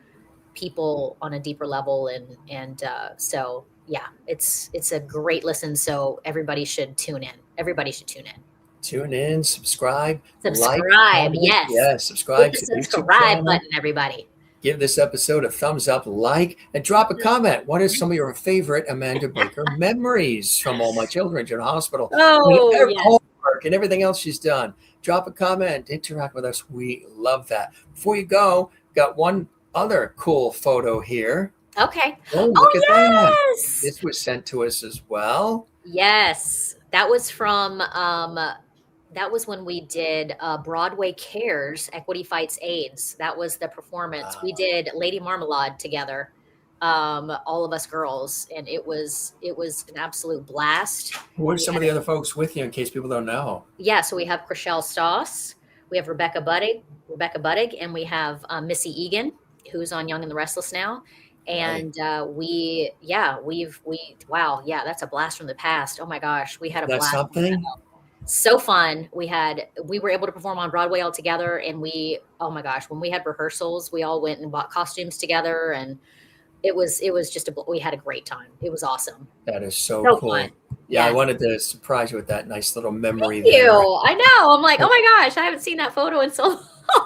people on a deeper level so yeah, it's a great listen, so everybody should tune in. Everybody should tune in. Tune in, subscribe, like, Subscribe, comment. yes. Yeah, Hit subscribe the to the YouTube subscribe channel. button, everybody. Give this episode a thumbs up, like, and drop a comment. What are some of your favorite Amanda Baker memories from All My Children, General Hospital, Oh, yes. Hallmark, and everything else she's done? Drop a comment, interact with us. We love that. Before you go, got one other cool photo here. Okay. Oh, Oh, look at that. yes. This was sent to us as well. Yes. That was from that was when we did Broadway Cares Equity Fights AIDS. That was the performance. We did Lady Marmalade together, all of us girls, and it was an absolute blast. Who are We some had of the other folks with you in case people don't know? Yeah, so we have Chriselle Stoss, we have Rebecca Buddig, and we have Missy Egan, who's on Young and the Restless now. Right. And wow, yeah, that's a blast from the past. Oh my gosh, we had a That's blast. something. So fun. We were able to perform on Broadway all together, and oh my gosh, when we had rehearsals, we all went and bought costumes together, and it was just we had a great time. It was awesome. That is so So cool. fun. Yeah, I Yeah. wanted to surprise you with that nice little memory Thank there. you. I know. I'm like, oh my gosh, I haven't seen that photo in so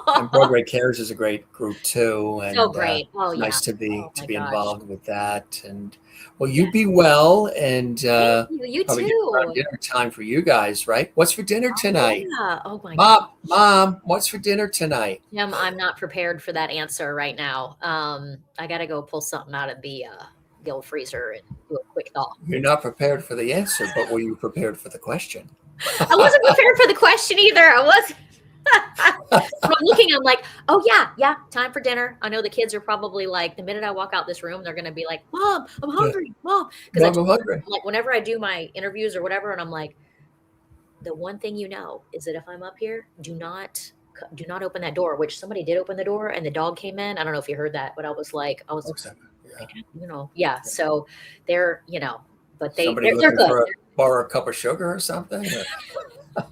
And long. Broadway Cares is a great group too, So and great. Oh yeah. nice to Oh my be gosh. involved with that. And well, you be well, and Thank you. You probably get around too. dinner time for you guys, right? What's for dinner tonight, Yeah. Oh my gosh. Mom? What's for dinner tonight? Jim, I'm not prepared for that answer right now. I gotta go pull something out of the old freezer and do a quick thaw. You're not prepared for the answer, but were you prepared for the question? I wasn't prepared for the question either. I was. I'm looking. I'm like, oh yeah, time for dinner. I know the kids are probably like, the minute I walk out this room, they're gonna be like, Mom, I'm hungry, Mom. Because I'm hungry. like whenever I do my interviews or whatever, and I'm like, the one thing you know is that if I'm up here, do not open that door. Which somebody did open the door, and the dog came in. I don't know if you heard that, but I was Yeah. yeah. So they're, but Somebody they're looking good. for borrow a cup of sugar or something. It's a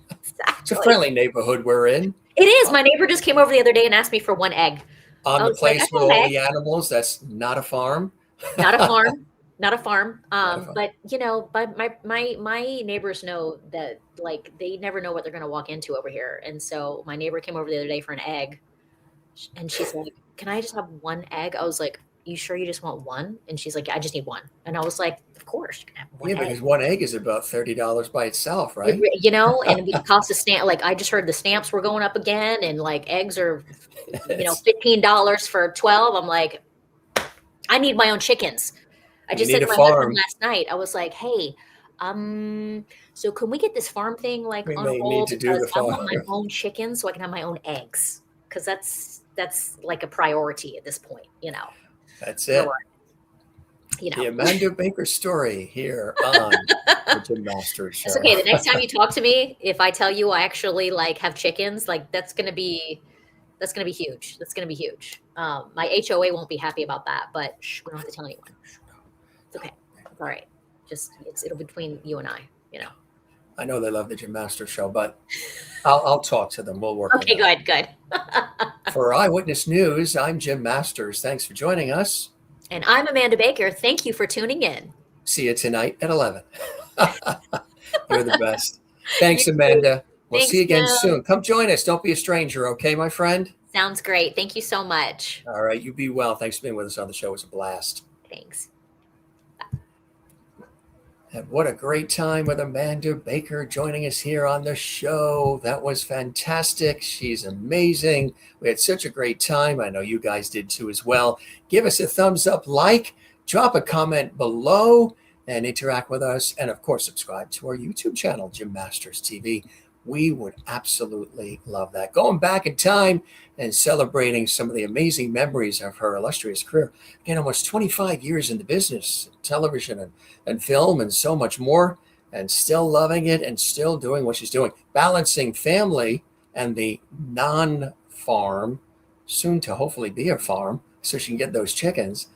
Exactly. friendly neighborhood we're in. It is. My neighbor just came over the other day and asked me for one egg. On I the was like, place I with got an all egg. the animals, that's not a farm. Not a farm. Not a farm. Not a farm. But but my neighbors know that, like, they never know what they're going to walk into over here. And so my neighbor came over the other day for an egg, and she's like, "Can I just have one egg?" I was like, "You sure you just want one?" And she's like, "I just need one." And I was like, "Of course, you can have one Yeah, egg." because one egg is about $30 by itself, right? And it cost a stamp. Like, I just heard the stamps were going up again, and like eggs are, It's- $15 for 12. I'm like, I need my own chickens. I You just need said a to my farm. husband last night, I was like, hey, so can we get this farm thing like We on may hold, need to do because the I want my farm. own chickens so I can have my own eggs, because that's like a priority at this point, That's it. The Amanda Baker story here on the Jim Masters Show. It's okay. The next time you talk to me, if I tell you I actually like have chickens, like that's gonna be huge. That's gonna be huge. My HOA won't be happy about that, but we don't have to tell anyone. It's okay. It's all right. It'll be between you and I. I know they love the Jim Masters Show, but I'll talk to them. We'll work. Okay, good. For Eyewitness News, I'm Jim Masters. Thanks for joining us. And I'm Amanda Baker. Thank you for tuning in. See you tonight at 11. You're the best. Thanks, Amanda. We'll Thanks, see you again Jim. soon. Come join us. Don't be a stranger, okay, my friend? Sounds great. Thank you so much. All right, you be well. Thanks for being with us on the show. It was a blast. Thanks. And what a great time with Amanda Baker joining us here on the show. That was fantastic. She's amazing. We had such a great time. I know you guys did too as well. Give us a thumbs up, drop a comment below, and interact with us. And of course, subscribe to our YouTube channel, Jim Masters TV. We would absolutely love that. Going back in time and celebrating some of the amazing memories of her illustrious career. Again, almost 25 years in the business, television and film and so much more, and still loving it and still doing what she's doing, balancing family and the non-farm, soon to hopefully be a farm, so she can get those chickens.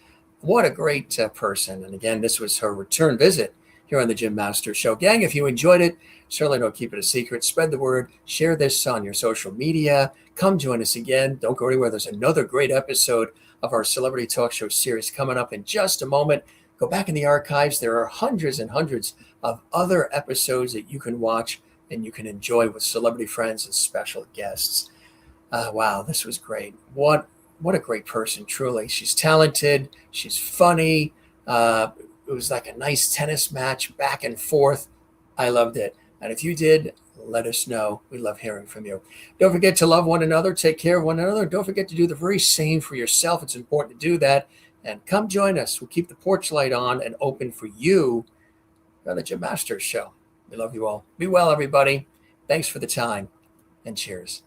What a great person. And again, this was her return visit here on the Jim Masters Show. Gang, if you enjoyed it, certainly don't keep it a secret. Spread the word. Share this on your social media. Come join us again. Don't go anywhere. There's another great episode of our Celebrity Talk Show series coming up in just a moment. Go back in the archives. There are hundreds and hundreds of other episodes that you can watch and you can enjoy with celebrity friends and special guests. Wow, this was great. What a great person, truly. She's talented. She's funny. It was like a nice tennis match back and forth. I loved it. And if you did, let us know. We love hearing from you. Don't forget to love one another, take care of one another. Don't forget to do the very same for yourself. It's important to do that. And come join us. We'll keep the porch light on and open for you on the Jim Masters Show. We love you all. Be well, everybody. Thanks for the time, and cheers.